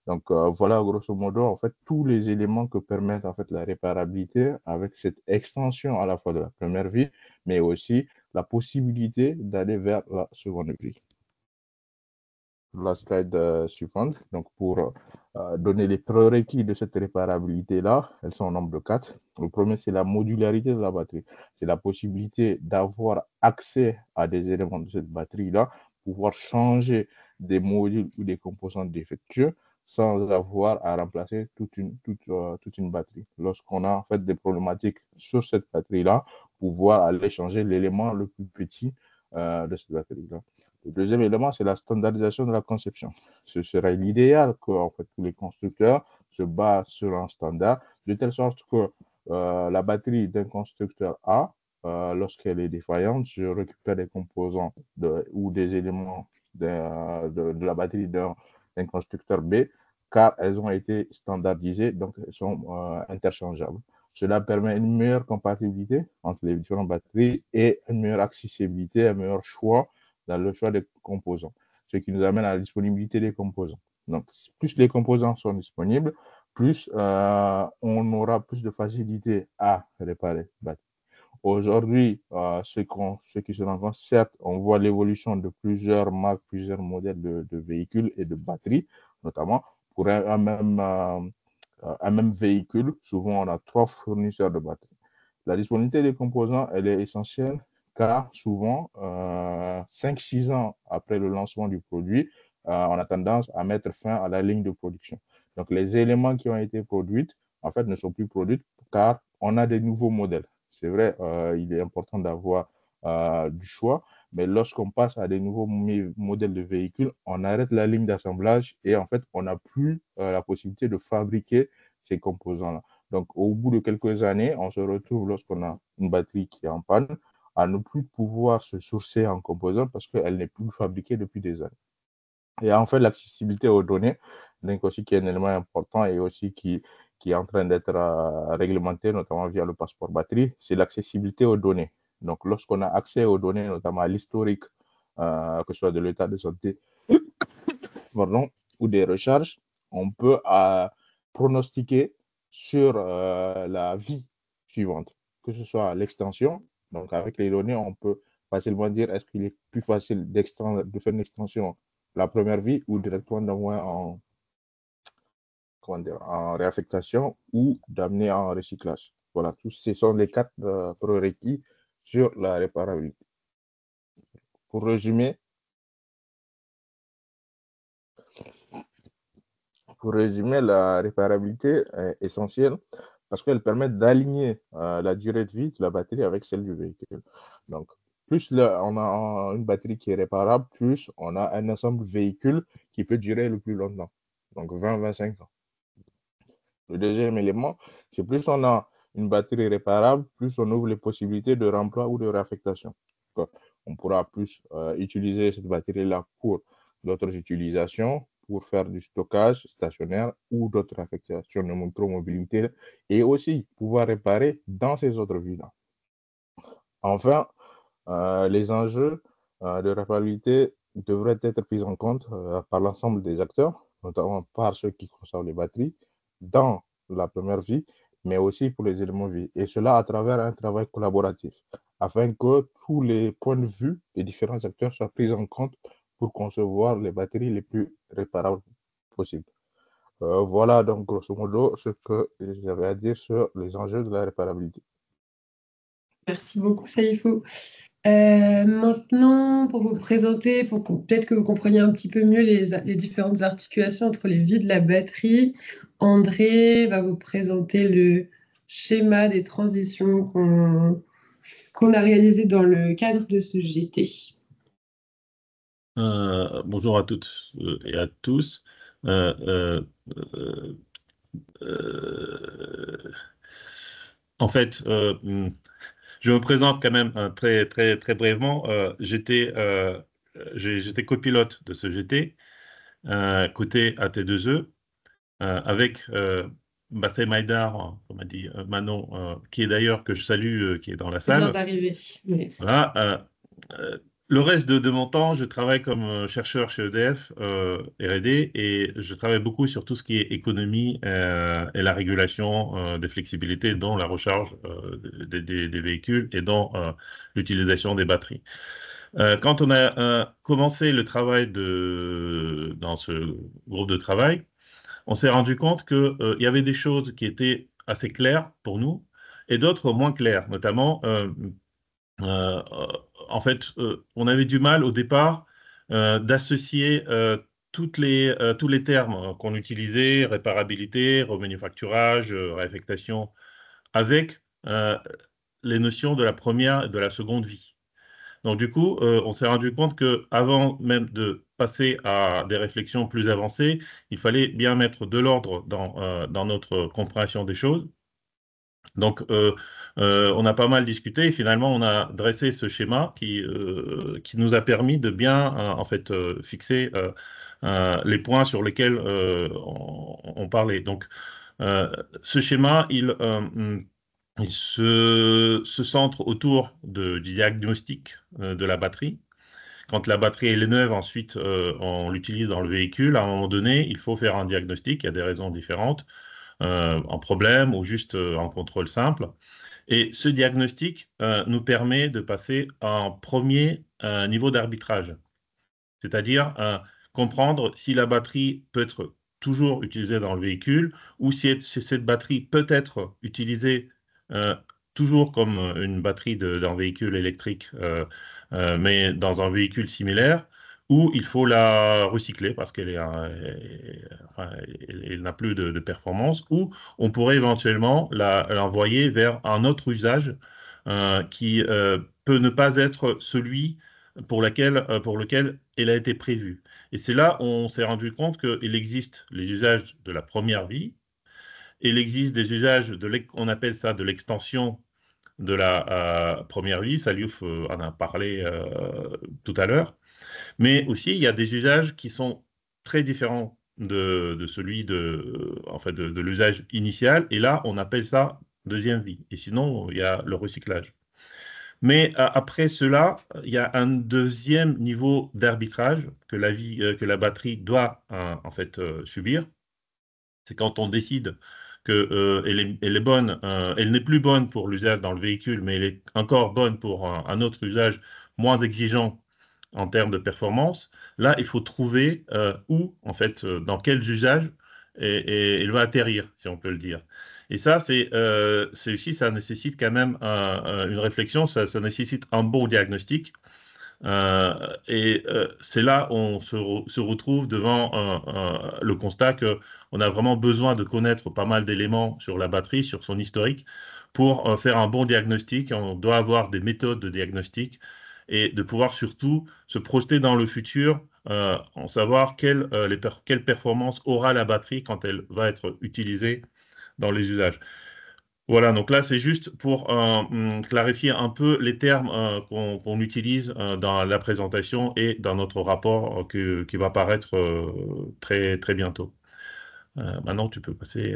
Donc, voilà, grosso modo, en fait, tous les éléments que permettent en fait la réparabilité avec cette extension à la fois de la première vie, mais aussi la possibilité d'aller vers la seconde vie. La slide suivante, donc pour donner les prérequis de cette réparabilité-là, elles sont au nombre de 4. Le premier, c'est la modularité de la batterie. C'est la possibilité d'avoir accès à des éléments de cette batterie-là, pouvoir changer des modules ou des composants défectueux sans avoir à remplacer toute une batterie. Lorsqu'on a en fait des problématiques sur cette batterie-là, pouvoir aller changer l'élément le plus petit de cette batterie-là. Le deuxième élément, c'est la standardisation de la conception. Ce serait l'idéal que en fait, tous les constructeurs se basent sur un standard, de telle sorte que la batterie d'un constructeur A, lorsqu'elle est défaillante, je récupère des composants ou des éléments de la batterie d'un constructeur B, car elles ont été standardisées, donc elles sont interchangeables. Cela permet une meilleure compatibilité entre les différentes batteries et une meilleure accessibilité, un meilleur choix dans le choix des composants, ce qui nous amène à la disponibilité des composants. Donc, plus les composants sont disponibles, plus on aura plus de facilité à réparer la batterie. Aujourd'hui, ce qui se rencontre, certes, on voit l'évolution de plusieurs marques, plusieurs modèles de véhicules et de batteries, notamment pour un même véhicule. Souvent, on a 3 fournisseurs de batteries. La disponibilité des composants, elle est essentielle car souvent, 5-6 ans après le lancement du produit, on a tendance à mettre fin à la ligne de production. Donc, les éléments qui ont été produits, en fait, ne sont plus produits car on a des nouveaux modèles. C'est vrai, il est important d'avoir du choix, mais lorsqu'on passe à des nouveaux modèles de véhicules, on arrête la ligne d'assemblage et en fait, on n'a plus la possibilité de fabriquer ces composants-là. Donc, au bout de quelques années, on se retrouve lorsqu'on a une batterie qui est en panne, à ne plus pouvoir se sourcer en composants parce qu'elle n'est plus fabriquée depuis des années. Et en fait, l'accessibilité aux données, donc aussi qui est un élément important et aussi qui est en train d'être réglementé, notamment via le passeport batterie, c'est l'accessibilité aux données. Donc, lorsqu'on a accès aux données, notamment à l'historique, que ce soit de l'état de santé ou des recharges, on peut pronostiquer sur la vie suivante, que ce soit l'extension. Donc, avec les données, on peut facilement dire est-ce qu'il est plus facile de faire une extension la première vie ou directement d'envoyer en réaffectation ou d'amener en recyclage. Voilà, tous ces sont les 4 prérequis sur la réparabilité. Pour résumer, la réparabilité est essentielle parce qu'elle permet d'aligner la durée de vie de la batterie avec celle du véhicule. Donc, plus on a une batterie qui est réparable, plus on a un ensemble véhicule qui peut durer le plus longtemps, donc 20-25 ans. Le deuxième élément, c'est plus on a une batterie réparable, plus on ouvre les possibilités de remploi ou de réaffectation. On pourra plus utiliser cette batterie-là pour d'autres utilisations, pour faire du stockage stationnaire ou d'autres affectations de micromobilité et aussi pouvoir réparer dans ces autres vies-là. Enfin, les enjeux de réparabilité devrait être prise en compte par l'ensemble des acteurs, notamment par ceux qui conçoivent les batteries, dans la première vie, mais aussi pour les éléments vie. Et cela à travers un travail collaboratif, afin que tous les points de vue des différents acteurs soient pris en compte pour concevoir les batteries les plus réparables possibles. Voilà donc grosso modo ce que j'avais à dire sur les enjeux de la réparabilité. Merci beaucoup, Saïfo. Maintenant, pour vous présenter, peut-être que vous compreniez un petit peu mieux les différentes articulations entre les vies de la batterie, André va vous présenter le schéma des transitions qu'on a réalisé dans le cadre de ce GT. Bonjour à toutes et à tous. Euh, en fait, je me présente quand même très brièvement. J'étais copilote de ce GT, côté AT2E, avec Bassem Haïdar, comme a dit Manon, qui est d'ailleurs, que je salue, qui est dans la Il vient salle. d'arriver. Oui. Voilà. Le reste de mon temps, je travaille comme chercheur chez EDF, R&D, et je travaille beaucoup sur tout ce qui est économie et la régulation des flexibilités, dont la recharge des véhicules et dont l'utilisation des batteries. Quand on a commencé le travail dans ce groupe de travail, on s'est rendu compte qu'il y avait des choses qui étaient assez claires pour nous et d'autres moins claires, notamment euh, en fait, on avait du mal au départ d'associer tous les termes qu'on utilisait, réparabilité, remanufacturage, réaffectation, avec les notions de la première et de la seconde vie. Donc du coup, on s'est rendu compte qu'avant même de passer à des réflexions plus avancées, il fallait bien mettre de l'ordre dans notre compréhension des choses. Donc, on a pas mal discuté et finalement, on a dressé ce schéma qui nous a permis de bien, en fait, fixer les points sur lesquels on parlait. Donc, ce schéma, il se centre autour du diagnostic de la batterie. Quand la batterie elle est neuve, ensuite, on l'utilise dans le véhicule. À un moment donné, il faut faire un diagnostic. Il y a des raisons différentes. Un problème ou juste un contrôle simple. Et ce diagnostic nous permet de passer à un premier niveau d'arbitrage, c'est-à-dire comprendre si la batterie peut être toujours utilisée dans le véhicule ou si cette batterie peut être utilisée euh, toujours comme une batterie d'un véhicule électrique, mais dans un véhicule similaire, ou il faut la recycler parce enfin, elle n'a plus de performance, ou on pourrait éventuellement l'envoyer vers un autre usage qui peut ne pas être celui pour lequel elle a été prévue. Et c'est là où on s'est rendu compte qu'il existe les usages de la première vie, et il existe des usages, on appelle ça de l'extension de la première vie. Saliouf en a parlé tout à l'heure. Mais aussi, il y a des usages qui sont très différents de celui en fait, de l'usage initial. Et là, on appelle ça deuxième vie. Et sinon, il y a le recyclage. Mais après cela, il y a un deuxième niveau d'arbitrage que la batterie doit en fait subir. C'est quand on décide elle est bonne, elle n'est plus bonne pour l'usage dans le véhicule, mais elle est encore bonne pour un autre usage moins exigeant en termes de performance. Là, il faut trouver où, en fait, dans quels usages elle va atterrir, si on peut le dire. Et ça, c'est aussi, ça nécessite quand même une réflexion, ça nécessite un bon diagnostic. C'est là où on se retrouve devant le constat qu'on a vraiment besoin de connaître pas mal d'éléments sur la batterie, sur son historique, pour faire un bon diagnostic. On doit avoir des méthodes de diagnostic et de pouvoir surtout se projeter dans le futur, en savoir quelle performance aura la batterie quand elle va être utilisée dans les usages. Voilà, donc là, c'est juste pour clarifier un peu les termes qu'on utilise dans la présentation et dans notre rapport qui va paraître très bientôt. Maintenant, tu peux passer.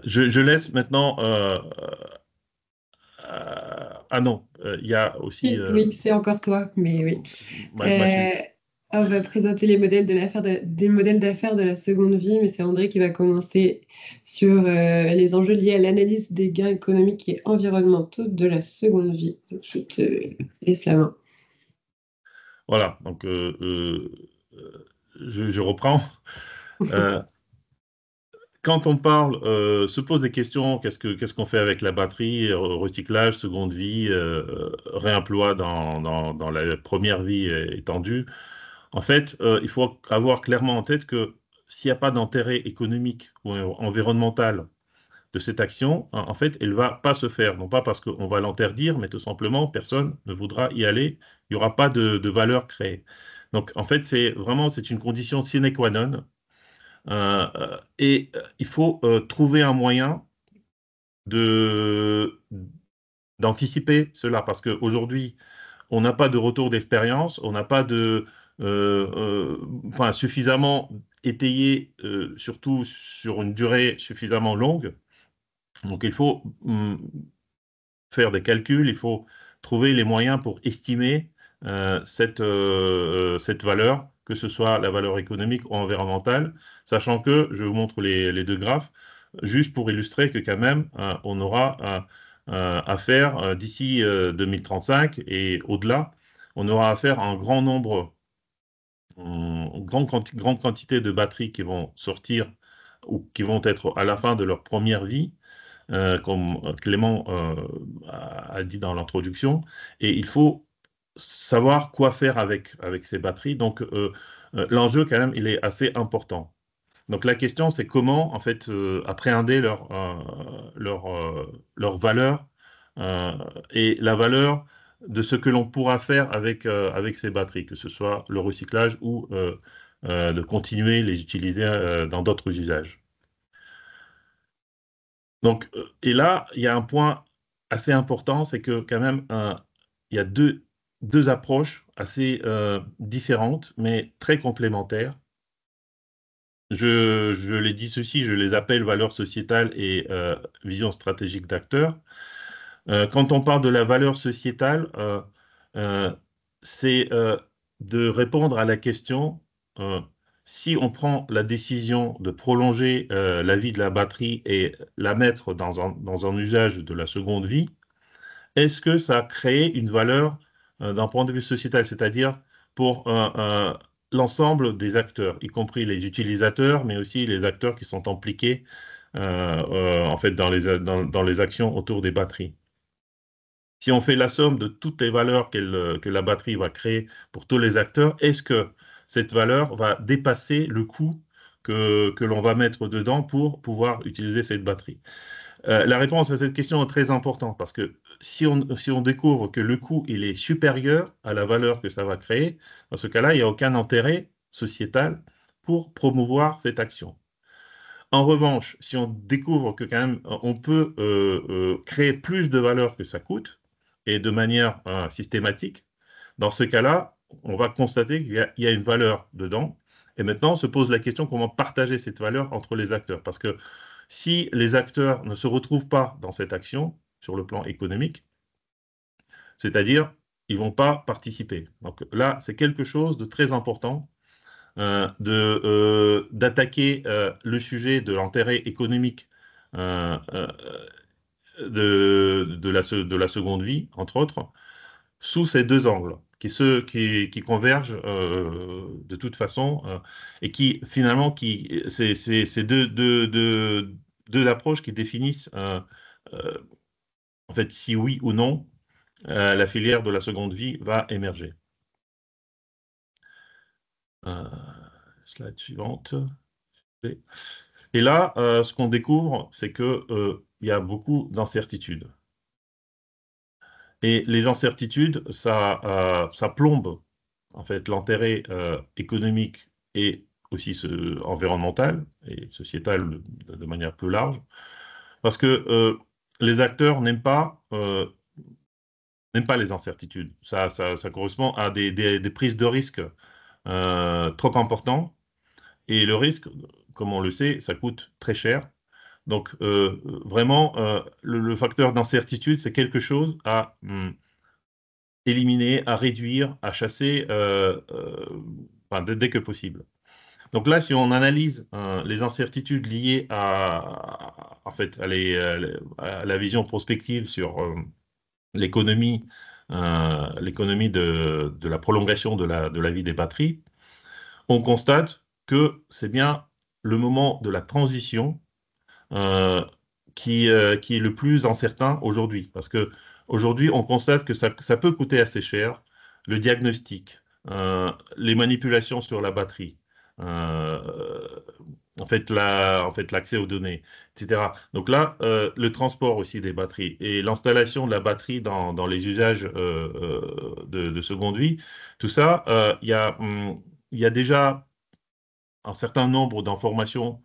Je laisse maintenant Ah non, il y a aussi Oui, c'est encore toi, mais oui. Mathilde. On va présenter les modèles des modèles d'affaires de la seconde vie, mais c'est André qui va commencer sur les enjeux liés à l'analyse des gains économiques et environnementaux de la seconde vie. Donc, je te laisse la main. Voilà, donc je reprends. Euh, Quand on parle, se pose des questions, qu'est-ce qu'on fait avec la batterie, recyclage, seconde vie, réemploi dans la première vie étendue. En fait, il faut avoir clairement en tête que s'il n'y a pas d'intérêt économique ou environnemental de cette action, en fait, elle ne va pas se faire. Non pas parce qu'on va l'interdire, mais tout simplement, personne ne voudra y aller. Il n'y aura pas de valeur créée. Donc, en fait, c'est une condition sine qua non. Il faut trouver un moyen de d'anticiper cela parce qu'aujourd'hui, on n'a pas de retour d'expérience, on n'a pas enfin, suffisamment étayé, surtout sur une durée suffisamment longue. Donc, il faut faire des calculs, il faut trouver les moyens pour estimer cette valeur, que ce soit la valeur économique ou environnementale, sachant que, je vous montre les deux graphes, juste pour illustrer que quand même, on aura à faire d'ici 2035 et au-delà, on aura à faire un grand nombre, grande quantité de batteries qui vont sortir ou qui vont être à la fin de leur première vie, comme Clément a dit dans l'introduction, et il faut savoir quoi faire avec ces batteries. Donc, l'enjeu, quand même, il est assez important. Donc, la question, c'est comment, en fait, appréhender leur valeur et la valeur de ce que l'on pourra faire avec ces batteries, que ce soit le recyclage ou de continuer les utiliser dans d'autres usages. Donc, et là, il y a un point assez important, c'est que quand même, il y a deux approches assez différentes, mais très complémentaires. Je les dissocie, je les appelle valeurs sociétales et vision stratégique d'acteurs. Quand on parle de la valeur sociétale, c'est de répondre à la question si on prend la décision de prolonger la vie de la batterie et la mettre dans un usage de la seconde vie, est-ce que ça crée une valeur d'un point de vue sociétal, c'est-à-dire pour l'ensemble des acteurs, y compris les utilisateurs, mais aussi les acteurs qui sont impliqués en fait dans les actions autour des batteries. Si on fait la somme de toutes les valeurs que la batterie va créer pour tous les acteurs, est-ce que cette valeur va dépasser le coût que l'on va mettre dedans pour pouvoir utiliser cette batterie? La réponse à cette question est très importante parce que si on découvre que le coût il est supérieur à la valeur que ça va créer, dans ce cas-là, il n'y a aucun intérêt sociétal pour promouvoir cette action. En revanche, si on découvre que quand même on peut créer plus de valeur que ça coûte, et de manière systématique, dans ce cas-là, on va constater qu'il y a une valeur dedans. Et maintenant, on se pose la question comment partager cette valeur entre les acteurs. Parce que si les acteurs ne se retrouvent pas dans cette action, sur le plan économique, c'est-à-dire, ils ne vont pas participer. Donc là, c'est quelque chose de très important d'attaquer le sujet de l'intérêt économique de la seconde vie, entre autres, sous ces deux angles, qui convergent de toute façon, et qui finalement, c'est deux approches qui définissent en fait si oui ou non la filière de la seconde vie va émerger. Slide suivante. Et là, ce qu'on découvre, c'est qu'il y a beaucoup d'incertitudes. Et les incertitudes, ça plombe en fait l'intérêt économique et aussi environnemental et sociétal de manière plus large, parce que les acteurs n'aiment pas les incertitudes. Ça correspond à des prises de risques trop importantes. Et le risque, comme on le sait, ça coûte très cher. Donc, vraiment, le facteur d'incertitude, c'est quelque chose à éliminer, à réduire, à chasser enfin, dès que possible. Donc là, si on analyse les incertitudes liées en fait, à la vision prospective sur l'économie de la prolongation de la vie des batteries, on constate que c'est bien le moment de la transition euh, qui est le plus incertain aujourd'hui. Parce que aujourd'hui, on constate que ça peut coûter assez cher, le diagnostic, les manipulations sur la batterie, euh, en fait, l'accès aux données, etc. Donc là, le transport aussi des batteries et l'installation de la batterie dans les usages de seconde vie, tout ça, il y a déjà un certain nombre d'informations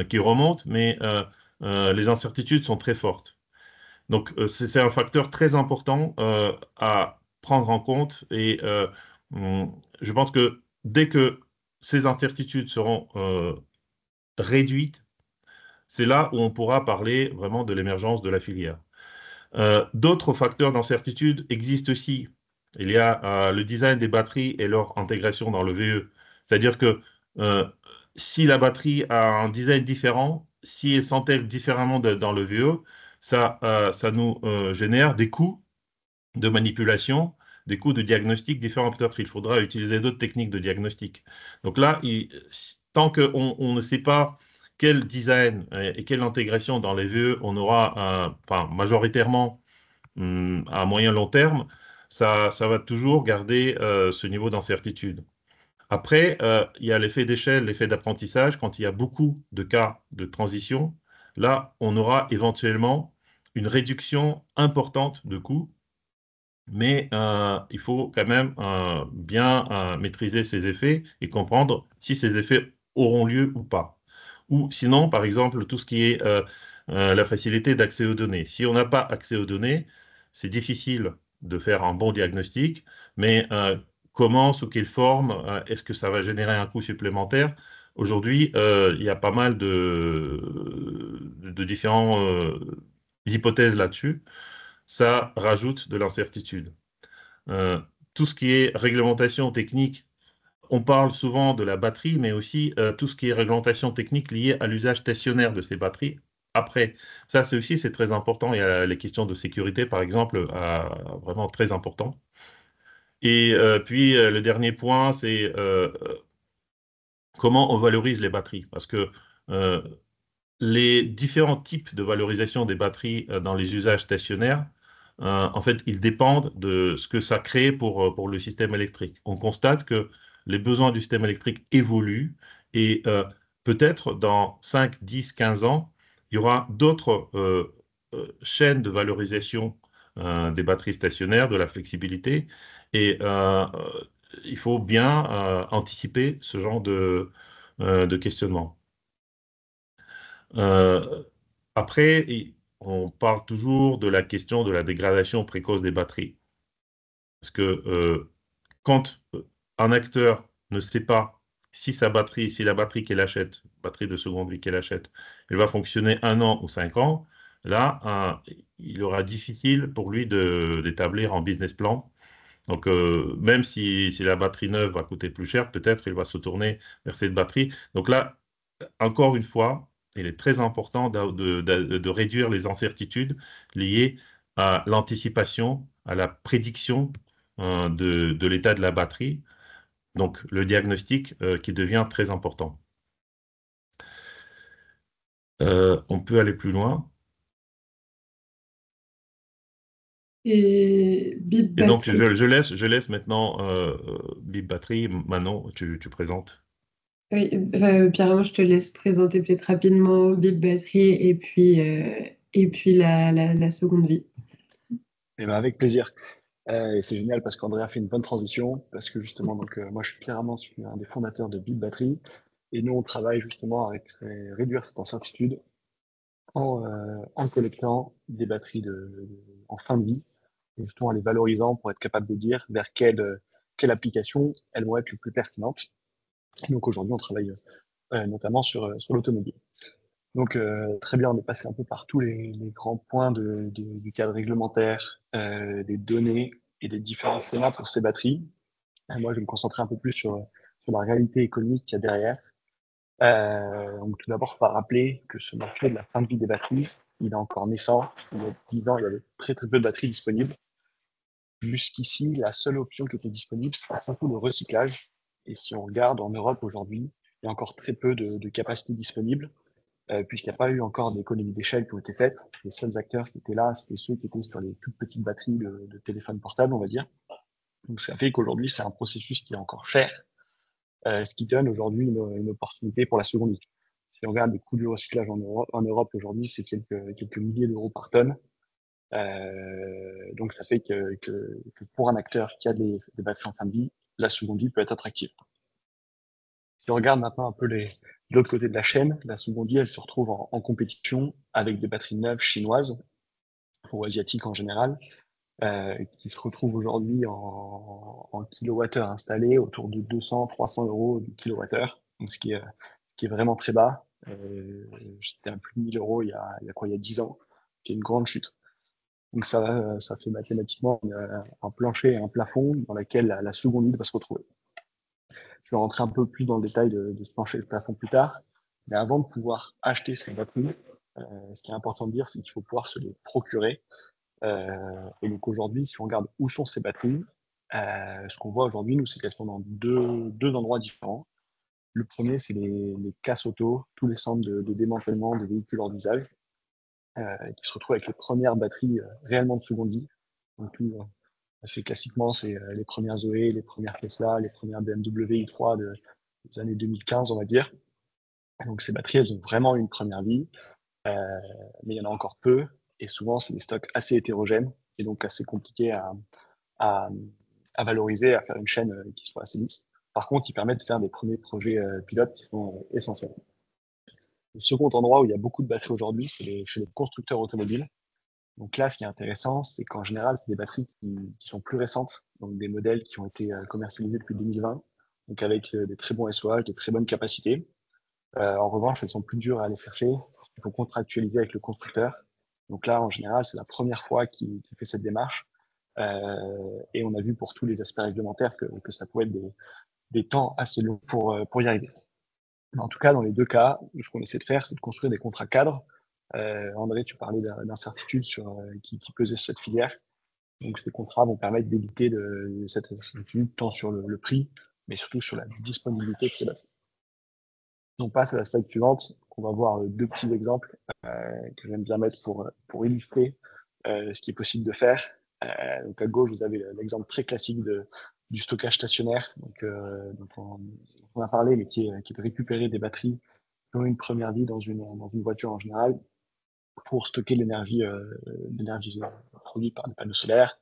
qui remontent, mais les incertitudes sont très fortes. Donc, c'est un facteur très important à prendre en compte et je pense que dès que ces incertitudes seront réduites, c'est là où on pourra parler vraiment de l'émergence de la filière. D'autres facteurs d'incertitude existent aussi. Il y a le design des batteries et leur intégration dans le VE. C'est-à-dire que euh, si la batterie a un design différent, si elle s'intègre différemment dans le VE, ça nous génère des coûts de manipulation, des coûts de diagnostic différents. Peut-être il faudra utiliser d'autres techniques de diagnostic. Donc là, tant qu'on ne sait pas quel design et quelle intégration dans les VE on aura, enfin, majoritairement à moyen long terme, ça va toujours garder ce niveau d'incertitude. Après, il y a l'effet d'échelle, l'effet d'apprentissage. Quand il y a beaucoup de cas de transition, là, on aura éventuellement une réduction importante de coûts, mais il faut quand même bien maîtriser ces effets et comprendre si ces effets auront lieu ou pas. Ou sinon, par exemple, tout ce qui est la facilité d'accès aux données. Si on n'a pas accès aux données, c'est difficile de faire un bon diagnostic, mais comment, sous quelle forme, est-ce que ça va générer un coût supplémentaire? Aujourd'hui, il y a pas mal de différentes hypothèses là-dessus. Ça rajoute de l'incertitude. Euh, tout ce qui est réglementation technique, on parle souvent de la batterie, mais aussi tout ce qui est réglementation technique liée à l'usage stationnaire de ces batteries. Après, ça c'est aussi c'est très important. Il y a les questions de sécurité, par exemple, vraiment très important. Et puis le dernier point, c'est comment on valorise les batteries, parce que euh, les différents types de valorisation des batteries dans les usages stationnaires, en fait, ils dépendent de ce que ça crée pour le système électrique. On constate que les besoins du système électrique évoluent et peut-être dans 5, 10, 15 ans, il y aura d'autres chaînes de valorisation des batteries stationnaires, de la flexibilité. Et il faut bien anticiper ce genre de questionnement. Euh, Après, on parle toujours de la question de la dégradation précoce des batteries. Parce que quand un acteur ne sait pas si si la batterie qu'elle achète, batterie de seconde vie qu'elle achète, elle va fonctionner 1 an ou 5 ans, là, il aura difficile pour lui d'établir un business plan. Donc, même si la batterie neuve va coûter plus cher, peut-être il va se tourner vers cette batterie. Donc là, encore une fois, il est très important de réduire les incertitudes liées à l'anticipation, à la prédiction de l'état de la batterie, donc le diagnostic qui devient très important. On peut aller plus loin. Et Bip Et donc, Battery. je laisse maintenant Bip Battery. Manon, tu présentes. Oui, Pierre, moi, je te laisse présenter peut-être rapidement Bip Battery et puis la seconde vie. Eh ben, avec plaisir. Et c'est génial parce qu'André a fait une bonne transition, parce que justement, moi je suis Pierre Amand, je suis un des fondateurs de Bip Battery, et nous on travaille justement à réduire cette incertitude en collectant des batteries en fin de vie, et justement en les valorisant pour être capable de dire vers quelle application elles vont être le plus pertinentes. Donc aujourd'hui on travaille notamment sur l'automobile. Donc, très bien, on est passé un peu par tous les grands points du cadre réglementaire, des données et des différents schémas pour ces batteries. Et moi, je vais me concentrer un peu plus sur la réalité économique qu'il y a derrière. Donc, tout d'abord, faut rappeler que ce marché de la fin de vie des batteries, il est encore naissant. Il y a 10 ans, il y avait très très peu de batteries disponibles. Jusqu'ici, la seule option qui était disponible, c'était surtout le recyclage. Et si on regarde en Europe aujourd'hui, il y a encore très peu de capacités disponibles, puisqu'il n'y a pas eu encore d'économies d'échelle qui ont été faites. Les seuls acteurs qui étaient là, c'était ceux qui étaient sur les toutes petites batteries de téléphone portable, on va dire. Donc ça fait qu'aujourd'hui, c'est un processus qui est encore cher, ce qui donne aujourd'hui une opportunité pour la seconde vie. Si on regarde les coûts du recyclage en Europe aujourd'hui, c'est quelques milliers d'euros par tonne. Donc ça fait que pour un acteur qui a des batteries en fin de vie, la seconde vie peut être attractive. Si on regarde maintenant un peu de l'autre côté de la chaîne, la seconde vie, elle se retrouve en compétition avec des batteries neuves chinoises ou asiatiques en général, qui se retrouvent aujourd'hui en kilowattheure installés autour de 200-300 euros du kilowattheure, donc ce qui est vraiment très bas. C'était à plus de 1000 euros il y a 10 ans, qui est une grande chute. Donc ça fait mathématiquement un plancher et un plafond dans lequel la seconde vie va se retrouver. Je vais rentrer un peu plus dans le détail de ce plancher et le plafond plus tard. Mais avant de pouvoir acheter ces batteries, ce qui est important de dire, c'est qu'il faut pouvoir se les procurer. Et donc aujourd'hui, si on regarde où sont ces batteries, ce qu'on voit aujourd'hui, nous, c'est qu'elles sont dans deux endroits différents. Le premier, c'est les casses auto, tous les centres de démantèlement de véhicules hors d'usage, qui se retrouvent avec les premières batteries réellement de seconde vie. Donc, assez classiquement, c'est les premières Zoé, les premières Tesla, les premières BMW i3 des années 2015, on va dire. Donc ces batteries, elles ont vraiment une première vie, mais il y en a encore peu, et souvent, c'est des stocks assez hétérogènes, et donc assez compliqués à, valoriser, à faire une chaîne qui soit assez lisse. Par contre, ils permettent de faire des premiers projets pilotes qui sont essentiels. Le second endroit où il y a beaucoup de batteries aujourd'hui, c'est chez les constructeurs automobiles. Donc là, ce qui est intéressant, c'est qu'en général, c'est des batteries qui sont plus récentes, donc des modèles qui ont été commercialisés depuis 2020, donc avec des très bons SOH, des très bonnes capacités. En revanche, elles sont plus dures à aller chercher, parce qu'il faut contractualiser avec le constructeur. Donc là, en général, c'est la première fois qu'il fait cette démarche. Et on a vu pour tous les aspects réglementaires que ça pouvait être des temps assez longs pour y arriver. Mais en tout cas, dans les deux cas, ce qu'on essaie de faire, c'est de construire des contrats cadres. André, tu parlais d'incertitude qui pesait sur cette filière. Donc, ces contrats vont permettre d'éviter cette incertitude, tant sur le prix, mais surtout sur la disponibilité de ces batteries. On passe à la slide suivante. On va voir deux petits exemples que j'aime bien mettre pour illustrer ce qui est possible de faire. Donc, à gauche, vous avez l'exemple très classique du stockage stationnaire, dont on a parlé, mais qui est de récupérer des batteries qui ont une première vie dans une voiture en général pour stocker l'énergie produite par des panneaux solaires.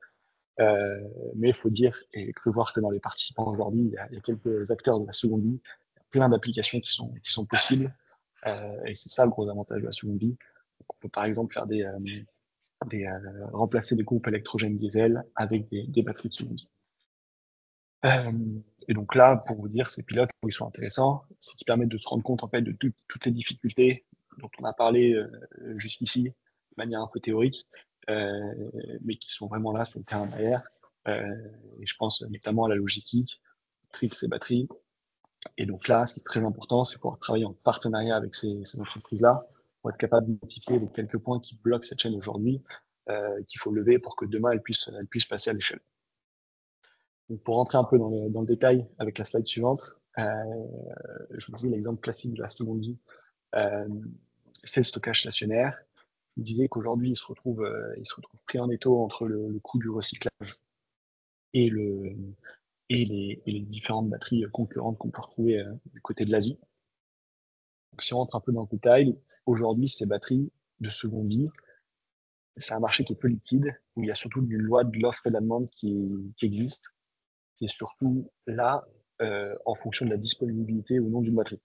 Mais il faut dire et voir que dans les participants aujourd'hui, il y a quelques acteurs de la seconde vie, il y a plein d'applications qui sont possibles. Et c'est ça le gros avantage de la seconde vie. Donc, on peut par exemple faire remplacer des groupes électrogènes diesel avec des batteries de seconde vie. Et donc là, pour vous dire, ces pilotes, ils sont intéressants, c'est qu'ils permettent de se rendre compte en fait de toutes les difficultés dont on a parlé jusqu'ici, de manière un peu théorique, mais qui sont vraiment là sur le terrain derrière. Et je pense notamment à la logistique, tri de ces batteries. Et donc là, ce qui est très important, c'est pouvoir travailler en partenariat avec ces entreprises-là pour être capable d'identifier les quelques points qui bloquent cette chaîne aujourd'hui, qu'il faut lever pour que demain, elle puisse passer à l'échelle. Donc pour rentrer un peu dans le détail avec la slide suivante, je vous disais l'exemple classique de la seconde vie, c'est le stockage stationnaire. Je vous disais qu'aujourd'hui, il se retrouve pris en étau entre le coût du recyclage et les différentes batteries concurrentes qu'on peut retrouver du côté de l'Asie. Donc si on rentre un peu dans le détail, aujourd'hui, ces batteries de seconde vie, c'est un marché qui est peu liquide, où il y a surtout une loi de l'offre et de la demande qui existe, qui est surtout là en fonction de la disponibilité ou non d'une batterie.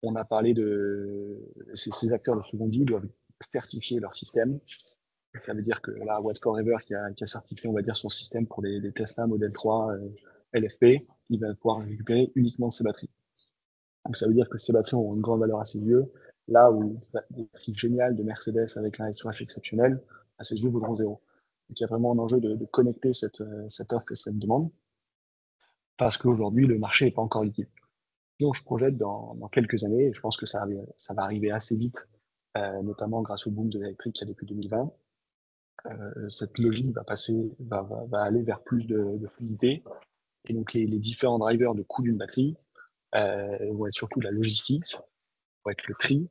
On a parlé de ces acteurs de seconde vie doivent certifier leur système. Ça veut dire que là, Watt Forever qui a certifié, on va dire, son système pour les Tesla Model 3 LFP, il va pouvoir récupérer uniquement de ces batteries. Donc ça veut dire que ces batteries ont une grande valeur à ses yeux Là où des prix géniales de Mercedes avec un SOH exceptionnel, à ses yeux, vaudront zéro. Donc il y a vraiment un enjeu de connecter cette offre et cette demande, parce qu'aujourd'hui, le marché n'est pas encore liquide. Donc je projette dans quelques années, et je pense que ça va arriver assez vite, notamment grâce au boom de l'électrique qu'il y a depuis 2020. Cette logique va aller vers plus de fluidité. Et donc, les différents drivers de coût d'une batterie vont être surtout la logistique, vont être le prix.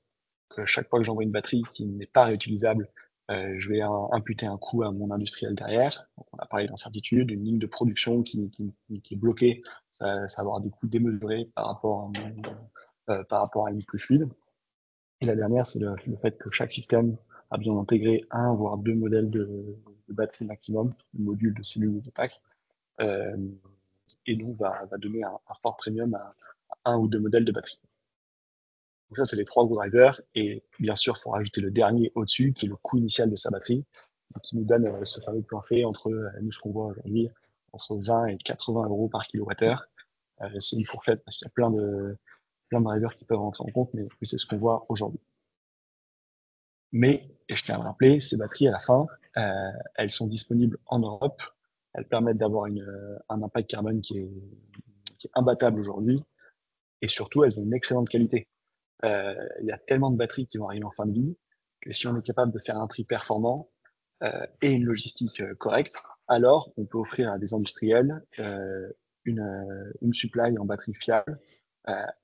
Que chaque fois que j'envoie une batterie qui n'est pas réutilisable, je vais imputer un coût à mon industriel derrière. Donc, on a parlé d'incertitude, une ligne de production qui est bloquée, ça va avoir des coûts démesurés par rapport à une plus fluide. Et la dernière, c'est le fait que chaque système a besoin d'intégrer un, voire deux modèles de batterie maximum, de modules, de cellules ou de pack, et donc va donner un fort premium à un ou deux modèles de batterie. Donc ça, c'est les trois gros drivers. Et bien sûr, il faut rajouter le dernier au-dessus, qui est le coût initial de sa batterie, qui nous donne ce fameux plan fait entre, nous, ce qu'on voit aujourd'hui, entre 20 et 80 euros par kilowattheure. C'est une fourchette parce qu'il y a plein de drivers qui peuvent rentrer en compte, mais c'est ce qu'on voit aujourd'hui. Mais, et je tiens à le rappeler, ces batteries, à la fin, elles sont disponibles en Europe. Elles permettent d'avoir un impact carbone qui est imbattable aujourd'hui. Et surtout, elles ont une excellente qualité. Il y a tellement de batteries qui vont arriver en fin de vie que si on est capable de faire un tri performant et une logistique correcte, alors on peut offrir à des industriels une supply en batterie fiable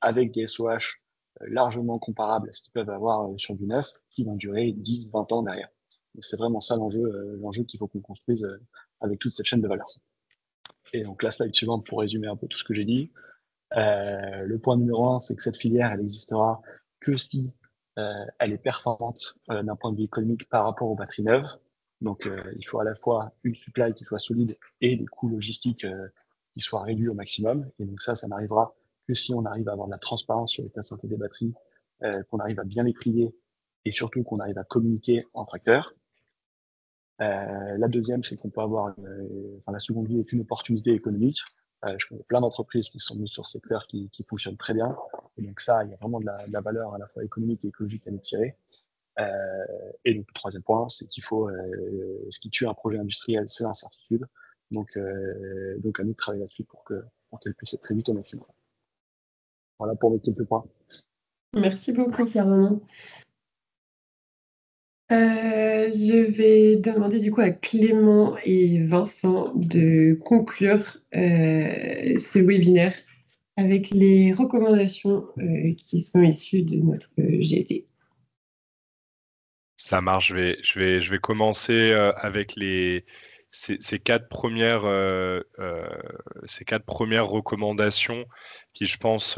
avec des SOH largement comparables à ce qu'ils peuvent avoir sur du neuf, qui vont durer 10, 20 ans derrière. Donc c'est vraiment ça l'enjeu qu'il faut qu'on construise avec toute cette chaîne de valeur. Et donc la slide suivante pour résumer un peu tout ce que j'ai dit. Le point numéro 1, c'est que cette filière, elle existera que si elle est performante d'un point de vue économique par rapport aux batteries neuves. Donc il faut à la fois une supply qui soit solide et des coûts logistiques qui soient réduits au maximum. Et donc ça n'arrivera que si on arrive à avoir de la transparence sur l'état de santé des batteries, qu'on arrive à bien les trier et surtout qu'on arrive à communiquer entre acteurs. La deuxième, c'est qu'on peut avoir la seconde vie est une opportunité économique. Je connais plein d'entreprises qui sont mises sur ce secteur qui fonctionnent très bien. Et donc ça, il y a vraiment de la valeur à la fois économique et écologique à nous tirer. Et donc le troisième point, c'est qu'il faut ce qui tue un projet industriel, c'est l'incertitude. Donc à nous de travailler là-dessus pour qu'elle puisse être très vite au maximum. Voilà pour mes quelques points. Merci beaucoup, Pierre-Romain. Je vais demander du coup à Clément et Vincent de conclure ce webinaire avec les recommandations qui sont issues de notre GT. Ça marche, je vais commencer avec ces quatre premières recommandations qui, je pense,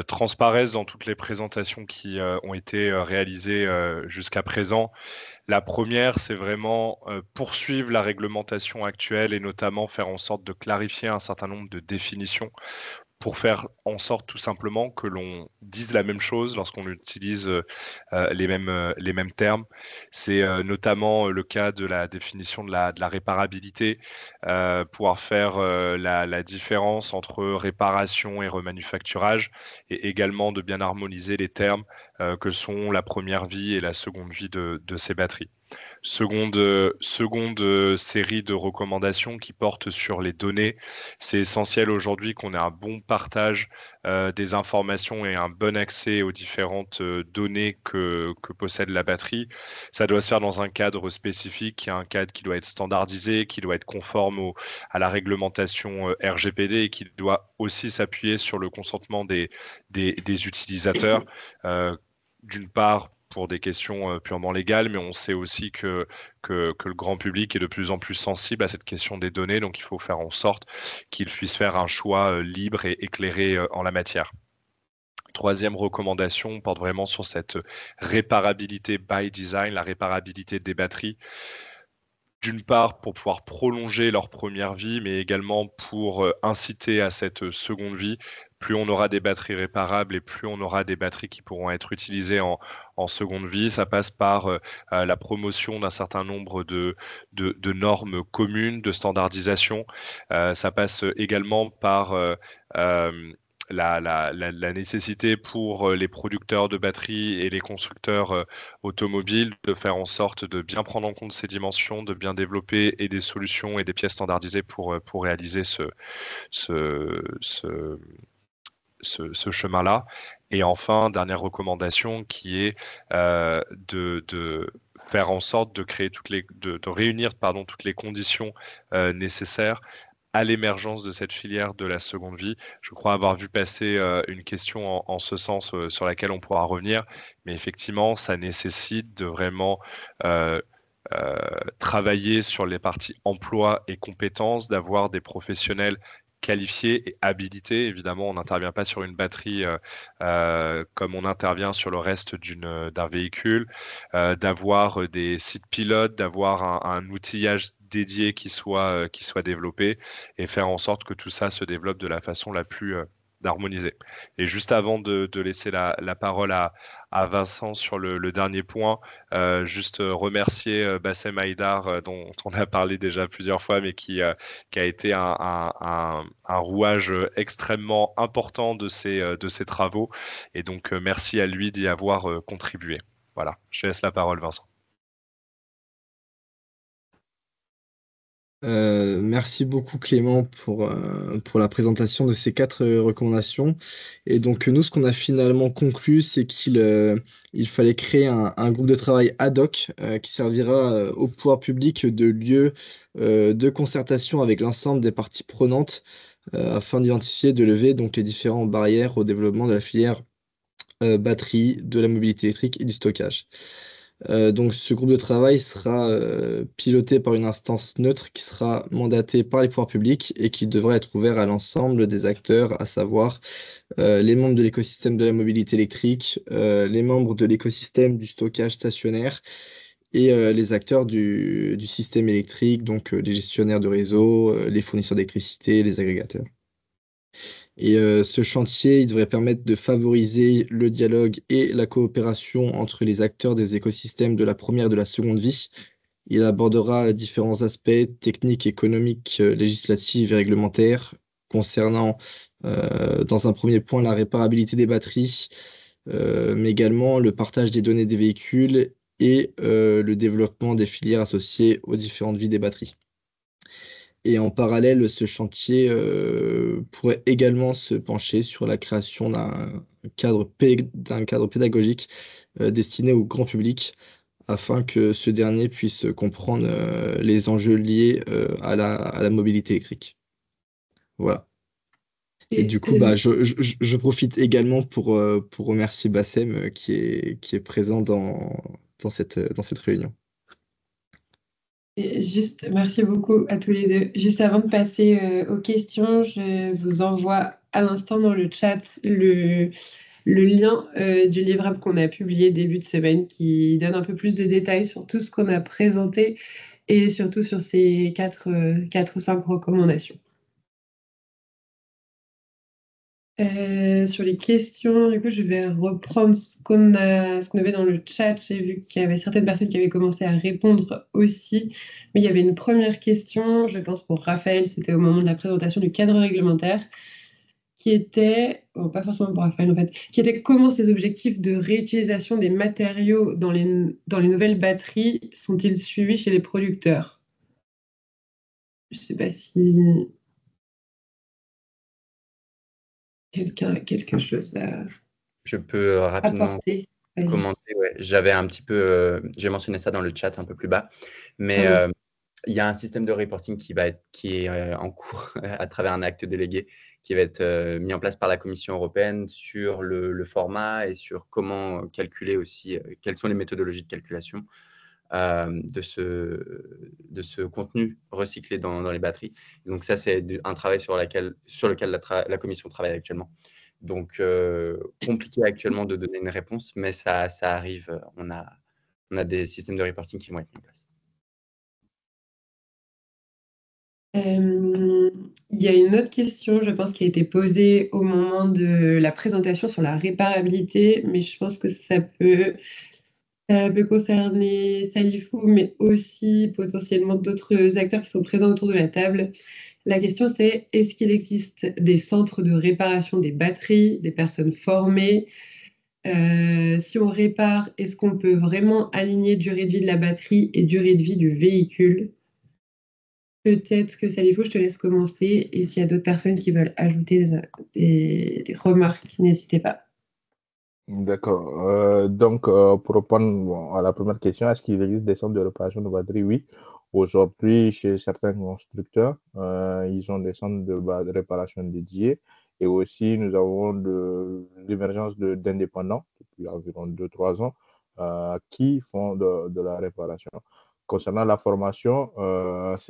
transparaissent dans toutes les présentations qui ont été réalisées jusqu'à présent. La première, c'est vraiment poursuivre la réglementation actuelle et notamment faire en sorte de clarifier un certain nombre de définitions pour faire en sorte tout simplement que l'on dise la même chose lorsqu'on utilise les mêmes termes. C'est notamment le cas de la définition de la réparabilité, pouvoir faire la différence entre réparation et remanufacturage, et également de bien harmoniser les termes que sont la première vie et la seconde vie de ces batteries. Seconde série de recommandations qui portent sur les données. C'est essentiel aujourd'hui qu'on ait un bon partage des informations et un bon accès aux différentes données que possède la batterie. Ça doit se faire dans un cadre spécifique, qui est un cadre qui doit être standardisé, qui doit être conforme à la réglementation RGPD et qui doit aussi s'appuyer sur le consentement des utilisateurs. D'une part, pour des questions purement légales, mais on sait aussi que le grand public est de plus en plus sensible à cette question des données, donc il faut faire en sorte qu'il puisse faire un choix libre et éclairé en la matière. Troisième recommandation porte vraiment sur cette réparabilité by design, la réparabilité des batteries. D'une part, pour pouvoir prolonger leur première vie, mais également pour inciter à cette seconde vie. Plus on aura des batteries réparables et plus on aura des batteries qui pourront être utilisées en seconde vie. Ça passe par la promotion d'un certain nombre de normes communes, de standardisation. Ça passe également par la nécessité pour les producteurs de batteries et les constructeurs automobiles de faire en sorte de bien prendre en compte ces dimensions, de bien développer et des solutions et des pièces standardisées pour réaliser ce, ce, ce chemin-là. Et enfin, dernière recommandation qui est de faire en sorte de créer de réunir toutes les conditions nécessaires à l'émergence de cette filière de la seconde vie. Je crois avoir vu passer une question en ce sens sur laquelle on pourra revenir, mais effectivement, ça nécessite de vraiment euh, travailler sur les parties emploi et compétences, d'avoir des professionnels qualifiés et habilités. Évidemment, on n'intervient pas sur une batterie comme on intervient sur le reste d'un véhicule, d'avoir des sites pilotes, d'avoir un outillage dédié qui soit développé et faire en sorte que tout ça se développe de la façon la plus harmonisée. Et juste avant de laisser la parole à Vincent sur le dernier point, juste remercier Bassem Haïdar, dont on a parlé déjà plusieurs fois, mais qui a été un rouage extrêmement important de ces travaux. Et donc, merci à lui d'y avoir contribué. Voilà, je laisse la parole, Vincent. Merci beaucoup Clément pour la présentation de ces 4 recommandations. Et donc nous, ce qu'on a finalement conclu, c'est il fallait créer un groupe de travail ad hoc qui servira au pouvoir public de lieu de concertation avec l'ensemble des parties prenantes afin d'identifier, de lever donc les différentes barrières au développement de la filière batterie, de la mobilité électrique et du stockage. Donc ce groupe de travail sera piloté par une instance neutre qui sera mandatée par les pouvoirs publics et qui devra être ouvert à l'ensemble des acteurs, à savoir les membres de l'écosystème de la mobilité électrique, les membres de l'écosystème du stockage stationnaire et les acteurs du système électrique, donc les gestionnaires de réseau, les fournisseurs d'électricité, les agrégateurs. Et ce chantier, il devrait permettre de favoriser le dialogue et la coopération entre les acteurs des écosystèmes de la première et de la seconde vie. Il abordera différents aspects techniques, économiques, législatifs et réglementaires concernant, dans un premier point, la réparabilité des batteries, mais également le partage des données des véhicules et le développement des filières associées aux différentes vies des batteries. Et en parallèle, ce chantier pourrait également se pencher sur la création d'un cadre pédagogique destiné au grand public afin que ce dernier puisse comprendre les enjeux liés à la mobilité électrique. Voilà. Et du coup, je profite également pour remercier Bassem qui est présent dans cette réunion. Et juste, merci beaucoup à tous les deux. Juste avant de passer aux questions, je vous envoie à l'instant dans le chat le lien du livrable qu'on a publié début de semaine qui donne un peu plus de détails sur tout ce qu'on a présenté et surtout sur ces 4 ou 5 recommandations. Sur les questions, du coup, je vais reprendre ce qu'on avait dans le chat. J'ai vu qu'il y avait certaines personnes qui avaient commencé à répondre aussi. Mais il y avait une première question, je pense pour Raphaël, c'était au moment de la présentation du cadre réglementaire, qui était, pas forcément pour Raphaël en fait, qui était comment ces objectifs de réutilisation des matériaux dans les nouvelles batteries sont-ils suivis chez les producteurs? Je ne sais pas si quelqu'un a quelque chose à Je peux rapidement apporter. Vas-y. commenter. Ouais. J'avais un petit peu, j'ai mentionné ça dans le chat un peu plus bas, mais Ah oui. il y a un système de reporting qui est en cours à travers un acte délégué qui va être mis en place par la Commission européenne sur le format et sur comment calculer aussi, quelles sont les méthodologies de calculation de ce contenu recyclé dans les batteries. Donc ça, c'est un travail sur lequel la Commission travaille actuellement. Donc, compliqué actuellement de donner une réponse, mais ça arrive. On a des systèmes de reporting qui vont être mis en place. Il y a une autre question, je pense, qui a été posée au moment de la présentation sur la réparabilité, mais je pense que ça peut concerner Salifou, mais aussi potentiellement d'autres acteurs qui sont présents autour de la table. La question, c'est est-ce qu'il existe des centres de réparation des batteries, des personnes formées? Si on répare, est-ce qu'on peut vraiment aligner durée de vie de la batterie et durée de vie du véhicule? Peut-être que Salifou, je te laisse commencer. Et s'il y a d'autres personnes qui veulent ajouter des remarques, n'hésitez pas. D'accord. Donc, pour répondre bon, à la première question, est-ce qu'il existe des centres de réparation de batterie? Oui. Aujourd'hui, chez certains constructeurs, ils ont des centres de réparation dédiés. Et aussi, nous avons l'émergence d'indépendants depuis environ 2-3 ans qui font de la réparation. Concernant la formation,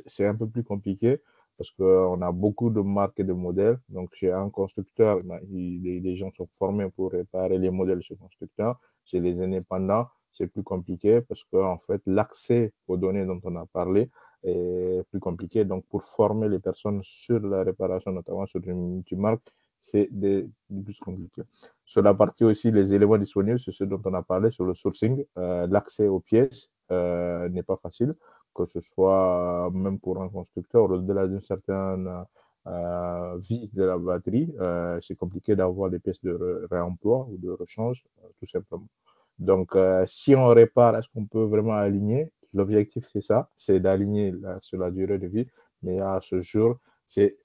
c'est un peu plus compliqué parce qu'on a beaucoup de marques et de modèles. Donc, chez un constructeur, les gens sont formés pour réparer les modèles de ce constructeur. Chez les indépendants, c'est plus compliqué parce que, en fait, l'accès aux données dont on a parlé est plus compliqué. Donc, pour former les personnes sur la réparation, notamment sur une multimarque, c'est plus compliqué. Sur la partie aussi, les éléments disponibles, c'est ce dont on a parlé sur le sourcing. L'accès aux pièces n'est pas facile, que ce soit même pour un constructeur, au-delà d'une certaine vie de la batterie, c'est compliqué d'avoir des pièces de réemploi ou de rechange, tout simplement. Donc, si on répare, est-ce qu'on peut vraiment aligner? L'objectif, c'est ça, c'est d'aligner sur la durée de vie, mais à ce jour, c'est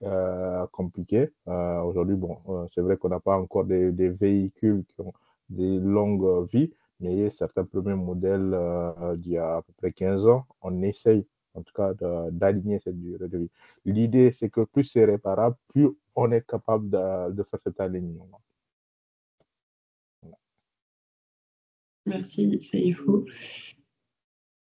compliqué. Aujourd'hui, bon, c'est vrai qu'on n'a pas encore des véhicules qui ont des longues vies, mais certains premiers modèles d'il y a à peu près 15 ans, on essaye en tout cas d'aligner cette durée de vie. L'idée, c'est que plus c'est réparable, plus on est capable de faire cet alignement. Merci, Saïfou.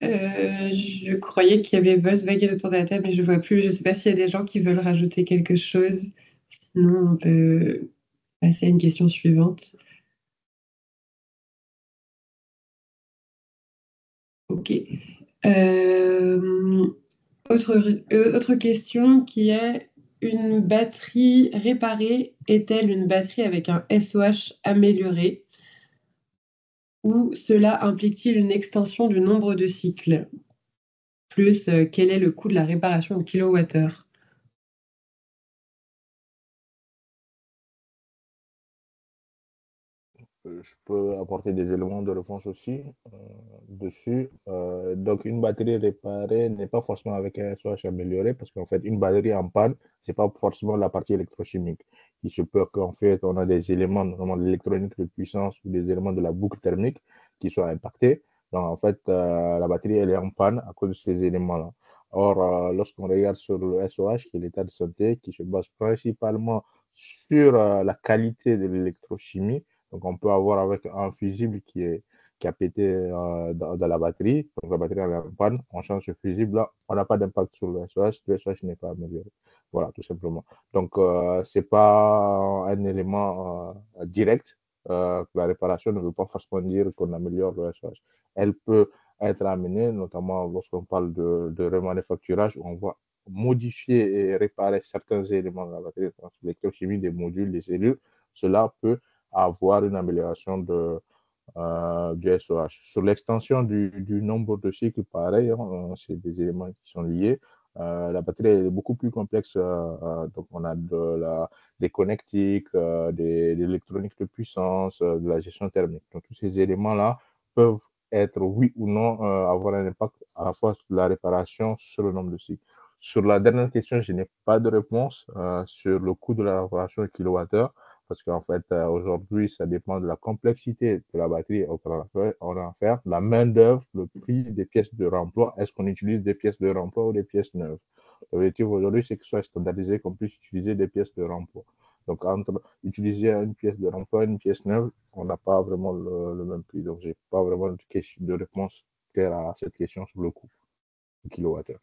Je croyais qu'il y avait Volkswagen autour de la table, mais je ne vois plus. Je ne sais pas s'il y a des gens qui veulent rajouter quelque chose. Sinon, on peut passer à une question suivante. Ok. Autre question qui est, une batterie réparée est-elle une batterie avec un SOH amélioré ou cela implique-t-il une extension du nombre de cycles? Plus, quel est le coût de la réparation au kilowattheure? Je peux apporter des éléments de réponse aussi dessus. Donc, une batterie réparée n'est pas forcément avec un SOH amélioré parce qu'en fait, une batterie en panne, c'est pas forcément la partie électrochimique. Il se peut qu'en fait, on a des éléments, notamment de l'électronique de puissance ou des éléments de la boucle thermique qui soient impactés. Donc, en fait, la batterie, elle est en panne à cause de ces éléments-là. Or, lorsqu'on regarde sur le SOH, qui est l'état de santé, qui se base principalement sur la qualité de l'électrochimie, donc, on peut avoir avec un fusible qui a pété dans la batterie. Donc, la batterie est en panne. On change ce fusible-là. On n'a pas d'impact sur le SOH. Le SOH n'est pas amélioré. Voilà, tout simplement. Donc, ce n'est pas un élément direct. La réparation ne veut pas forcément dire qu'on améliore le SOH. Elle peut être amenée, notamment lorsqu'on parle de remanufacturage, où on va modifier et réparer certains éléments de la batterie, l'électrochimie des modules, des cellules. Cela peut avoir une amélioration du SOH. Sur l'extension du nombre de cycles, pareil, hein, c'est des éléments qui sont liés. La batterie est beaucoup plus complexe, donc on a des connectiques, de l'électronique de puissance, de la gestion thermique. Donc tous ces éléments-là peuvent être, oui ou non, avoir un impact à la fois sur la réparation, sur le nombre de cycles. Sur la dernière question, je n'ai pas de réponse sur le coût de la réparation au kilowattheure. Parce qu'en fait, aujourd'hui, ça dépend de la complexité de la batterie auquel on a affaire, la main-d'œuvre, le prix des pièces de remploi. Est-ce qu'on utilise des pièces de remploi ou des pièces neuves? L'objectif aujourd'hui, c'est que ce soit standardisé, qu'on puisse utiliser des pièces de remploi. Donc, entre utiliser une pièce de remploi et une pièce neuve, on n'a pas vraiment le même prix. Donc, je n'ai pas vraiment de réponse claire à cette question sur le coût du kilowattheure.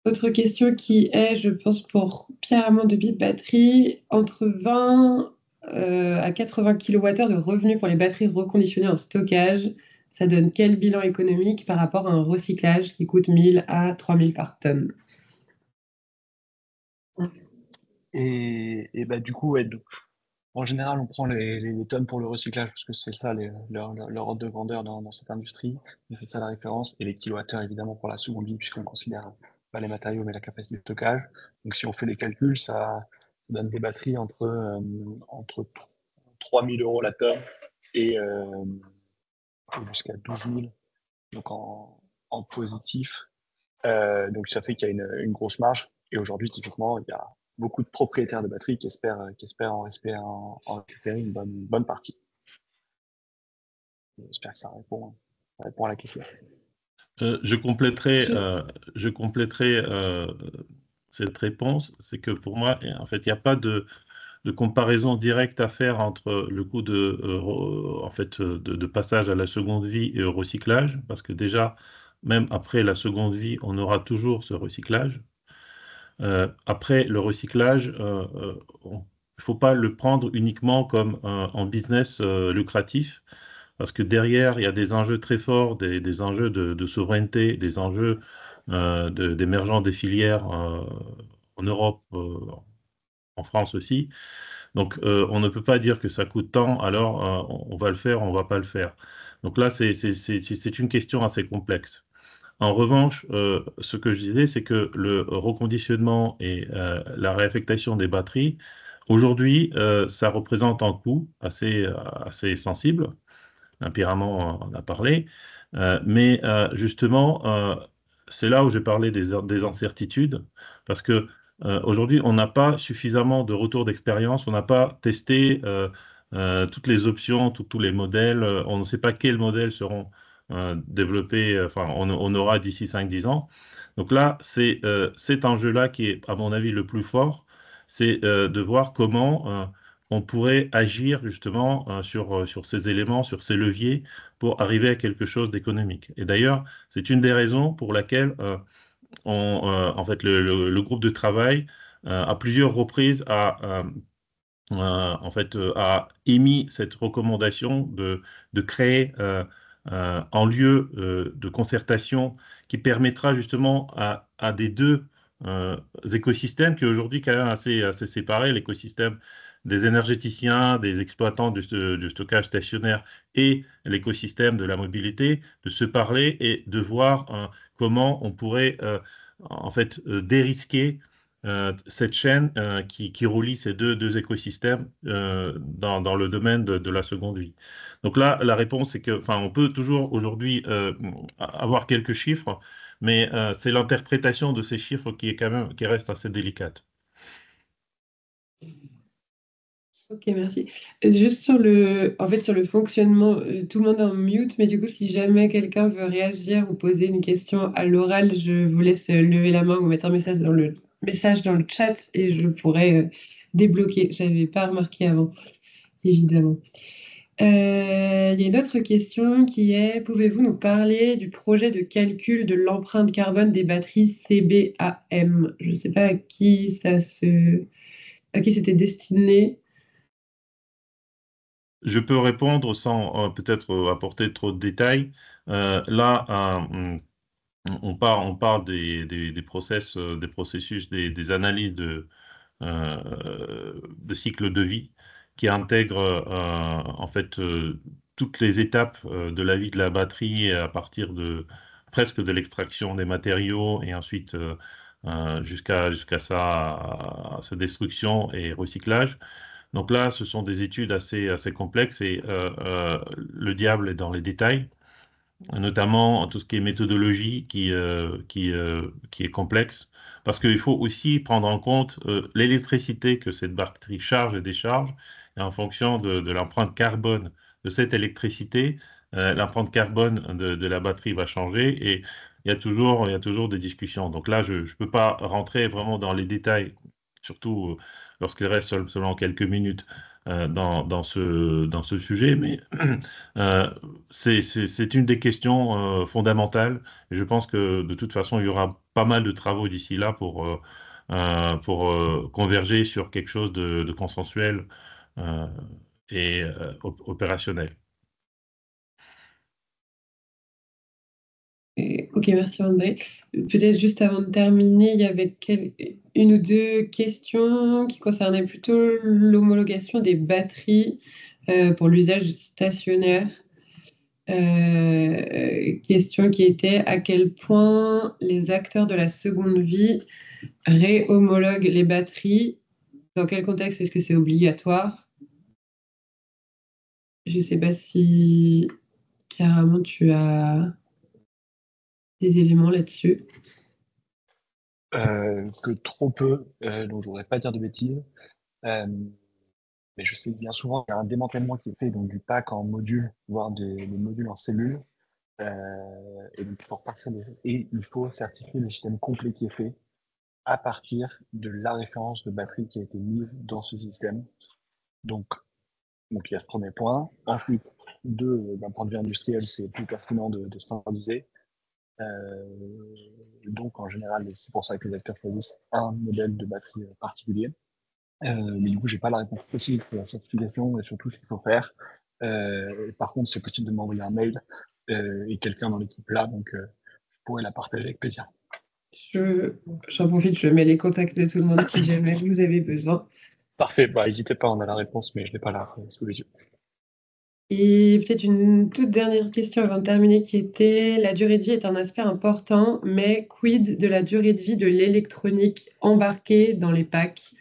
Autre question qui est, je pense, pour Pierre-Armand de Bip Batterie, entre 20 à 80 kWh de revenus pour les batteries reconditionnées en stockage, ça donne quel bilan économique par rapport à un recyclage qui coûte 1000 à 3000 par tonne? Et bah, du coup, ouais, donc, En général, on prend les tonnes pour le recyclage parce que c'est ça leur ordre de grandeur dans cette industrie. C'est ça la référence. Et les kilowattheures, évidemment, pour la seconde vie, puisqu'on considère pas les matériaux, mais la capacité de stockage. Donc, si on fait les calculs, ça donne des batteries entre 3 000 euros la tonne et, et jusqu'à 12 000, donc en positif. Donc, ça fait qu'il y a une grosse marge. Et aujourd'hui, typiquement, il y a beaucoup de propriétaires de batteries qui espèrent en récupérer une bonne partie. J'espère que ça répond à la question. Je compléterai cette réponse. C'est que pour moi, en fait, il n'y a pas de comparaison directe à faire entre le coût de passage à la seconde vie et au recyclage, parce que déjà, même après la seconde vie, on aura toujours ce recyclage. Après le recyclage, il ne faut pas le prendre uniquement comme un business lucratif, parce que derrière, il y a des enjeux très forts, des enjeux de souveraineté, des enjeux d'émergence des filières en Europe, en France aussi. Donc, on ne peut pas dire que ça coûte tant, alors on va le faire, on ne va pas le faire. Donc là, c'est une question assez complexe. En revanche, ce que je disais, c'est que le reconditionnement et la réaffectation des batteries, aujourd'hui, ça représente un coût assez sensible. Pierre-Amand en a parlé. Mais justement, c'est là où je parlais des incertitudes, parce que aujourd'hui, on n'a pas suffisamment de retours d'expérience, on n'a pas testé toutes les options, tous les modèles, on ne sait pas quels modèles seront développés, enfin, on aura d'ici 5-10 ans. Donc là, c'est cet enjeu-là qui est, à mon avis, le plus fort, c'est de voir comment on pourrait agir justement sur ces éléments, sur ces leviers, pour arriver à quelque chose d'économique. Et d'ailleurs, c'est une des raisons pour laquelle en fait, le groupe de travail, à plusieurs reprises, a émis cette recommandation de créer un lieu de concertation qui permettra justement à des deux écosystèmes qui aujourd'hui quand même assez séparés, l'écosystème des énergéticiens, des exploitants du stockage stationnaire et l'écosystème de la mobilité, de se parler et de voir comment on pourrait en fait dérisquer cette chaîne qui relie ces deux écosystèmes dans le domaine de la seconde vie. Donc là, la réponse est que, enfin, on peut toujours aujourd'hui avoir quelques chiffres, mais c'est l'interprétation de ces chiffres qui reste assez délicate. Ok, merci. Juste sur le fonctionnement, tout le monde est en mute, mais du coup, si jamais quelqu'un veut réagir ou poser une question à l'oral, je vous laisse lever la main ou mettre un message dans le chat et je pourrai débloquer. Je n'avais pas remarqué avant, évidemment. Il y a une autre question qui est, pouvez-vous nous parler du projet de calcul de l'empreinte carbone des batteries CBAM? Je ne sais pas à qui c'était destiné. Je peux répondre sans peut-être apporter trop de détails. Là, on parle des processus, des analyses de cycle de vie qui intègrent en fait toutes les étapes de la vie de la batterie à partir presque de l'extraction des matériaux et ensuite jusqu'à sa destruction et recyclage. Donc là, ce sont des études assez complexes et le diable est dans les détails, notamment tout ce qui est méthodologie qui est complexe, parce qu'il faut aussi prendre en compte l'électricité que cette batterie charge et décharge, et en fonction de l'empreinte carbone de cette électricité, l'empreinte carbone de la batterie va changer, et il y a toujours des discussions. Donc là, je ne peux pas rentrer vraiment dans les détails, surtout lorsqu'il reste seulement quelques minutes dans ce sujet, mais c'est une des questions fondamentales. Et je pense que de toute façon, il y aura pas mal de travaux d'ici là pour converger sur quelque chose de consensuel et opérationnel. Ok, merci André. Peut-être juste avant de terminer, il y avait une ou deux questions qui concernaient plutôt l'homologation des batteries pour l'usage stationnaire. Question qui était à quel point les acteurs de la seconde vie réhomologuent les batteries. Dans quel contexte est-ce que c'est obligatoire? Je ne sais pas si carrément tu as des éléments là-dessus. Que trop peu, donc je voudrais pas dire de bêtises. Euh, mais je sais que bien souvent, il y a un démantèlement qui est fait donc, du pack en modules, voire des modules en cellules. Et donc, pour partir et il faut certifier le système complet qui est fait à partir de la référence de batterie qui a été mise dans ce système. Donc il y a ce premier point. Ensuite, d'un point de vue industriel, c'est plus pertinent de standardiser. Donc, en général, c'est pour ça que les acteurs choisissent un modèle de batterie particulier. Mais du coup, j'ai pas la réponse précise pour la certification et surtout ce qu'il faut faire. Par contre, c'est possible de m'envoyer un mail et quelqu'un dans l'équipe là, donc je pourrais la partager avec plaisir. J'en profite, je mets les contacts de tout le monde si jamais vous avez besoin. Parfait, bah, n'hésitez pas, on a la réponse, mais je l'ai pas là sous les yeux. Et peut-être une toute dernière question avant de terminer qui était, la durée de vie est un aspect important, mais quid de la durée de vie de l'électronique embarquée dans les packs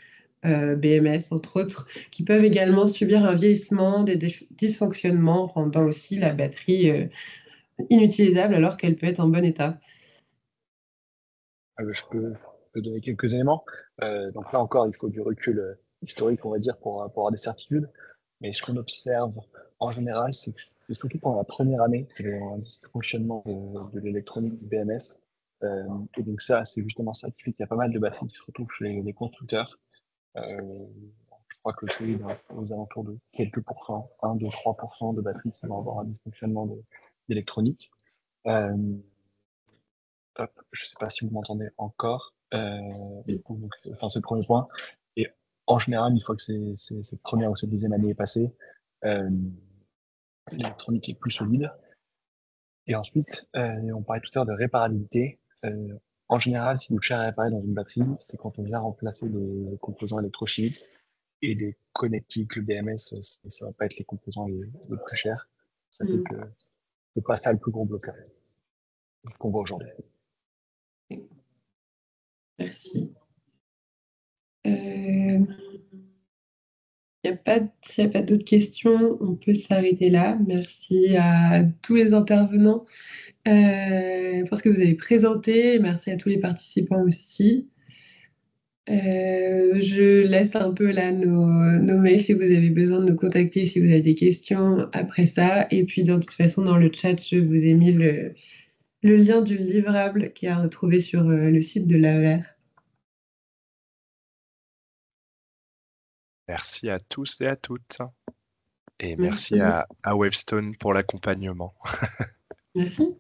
BMS, entre autres, qui peuvent également subir un vieillissement, des dysfonctionnements, rendant aussi la batterie inutilisable alors qu'elle peut être en bon état. Je peux donner quelques éléments. Donc là encore, il faut du recul historique, on va dire, pour avoir des certitudes. Mais ce qu'on observe en général, c'est surtout pendant la première année, c'est un dysfonctionnement de l'électronique du BMS. Et donc ça, c'est justement ça qui fait qu'il y a pas mal de batteries qui se retrouvent chez les constructeurs. Je crois que c'est aux alentours de quelques pourcents, 1, 2, 3% de batteries qui vont avoir un dysfonctionnement d'électronique. Je ne sais pas si vous m'entendez encore. Mais du coup, c'est le premier point. Et en général, une fois que cette première ou cette deuxième année est passée, l'électronique est plus solide. Et ensuite, on parlait tout à l'heure de réparabilité. En général, ce qui coûte cher à réparer dans une batterie, c'est quand on vient remplacer les composants électrochimiques et les connectiques, le BMS, ça va pas être les composants les plus chers. Ça fait que c'est pas ça le plus gros blocage qu'on voit aujourd'hui. Merci. S'il n'y a pas d'autres questions, on peut s'arrêter là. Merci à tous les intervenants pour ce que vous avez présenté. Merci à tous les participants aussi. Je laisse un peu là nos mails si vous avez besoin de nous contacter, si vous avez des questions après ça. Et puis, de toute façon, dans le chat, je vous ai mis le lien du livrable qui est à retrouver sur le site de l'AER. Merci à tous et à toutes. Et Merci. merci à Wavestone pour l'accompagnement. Merci.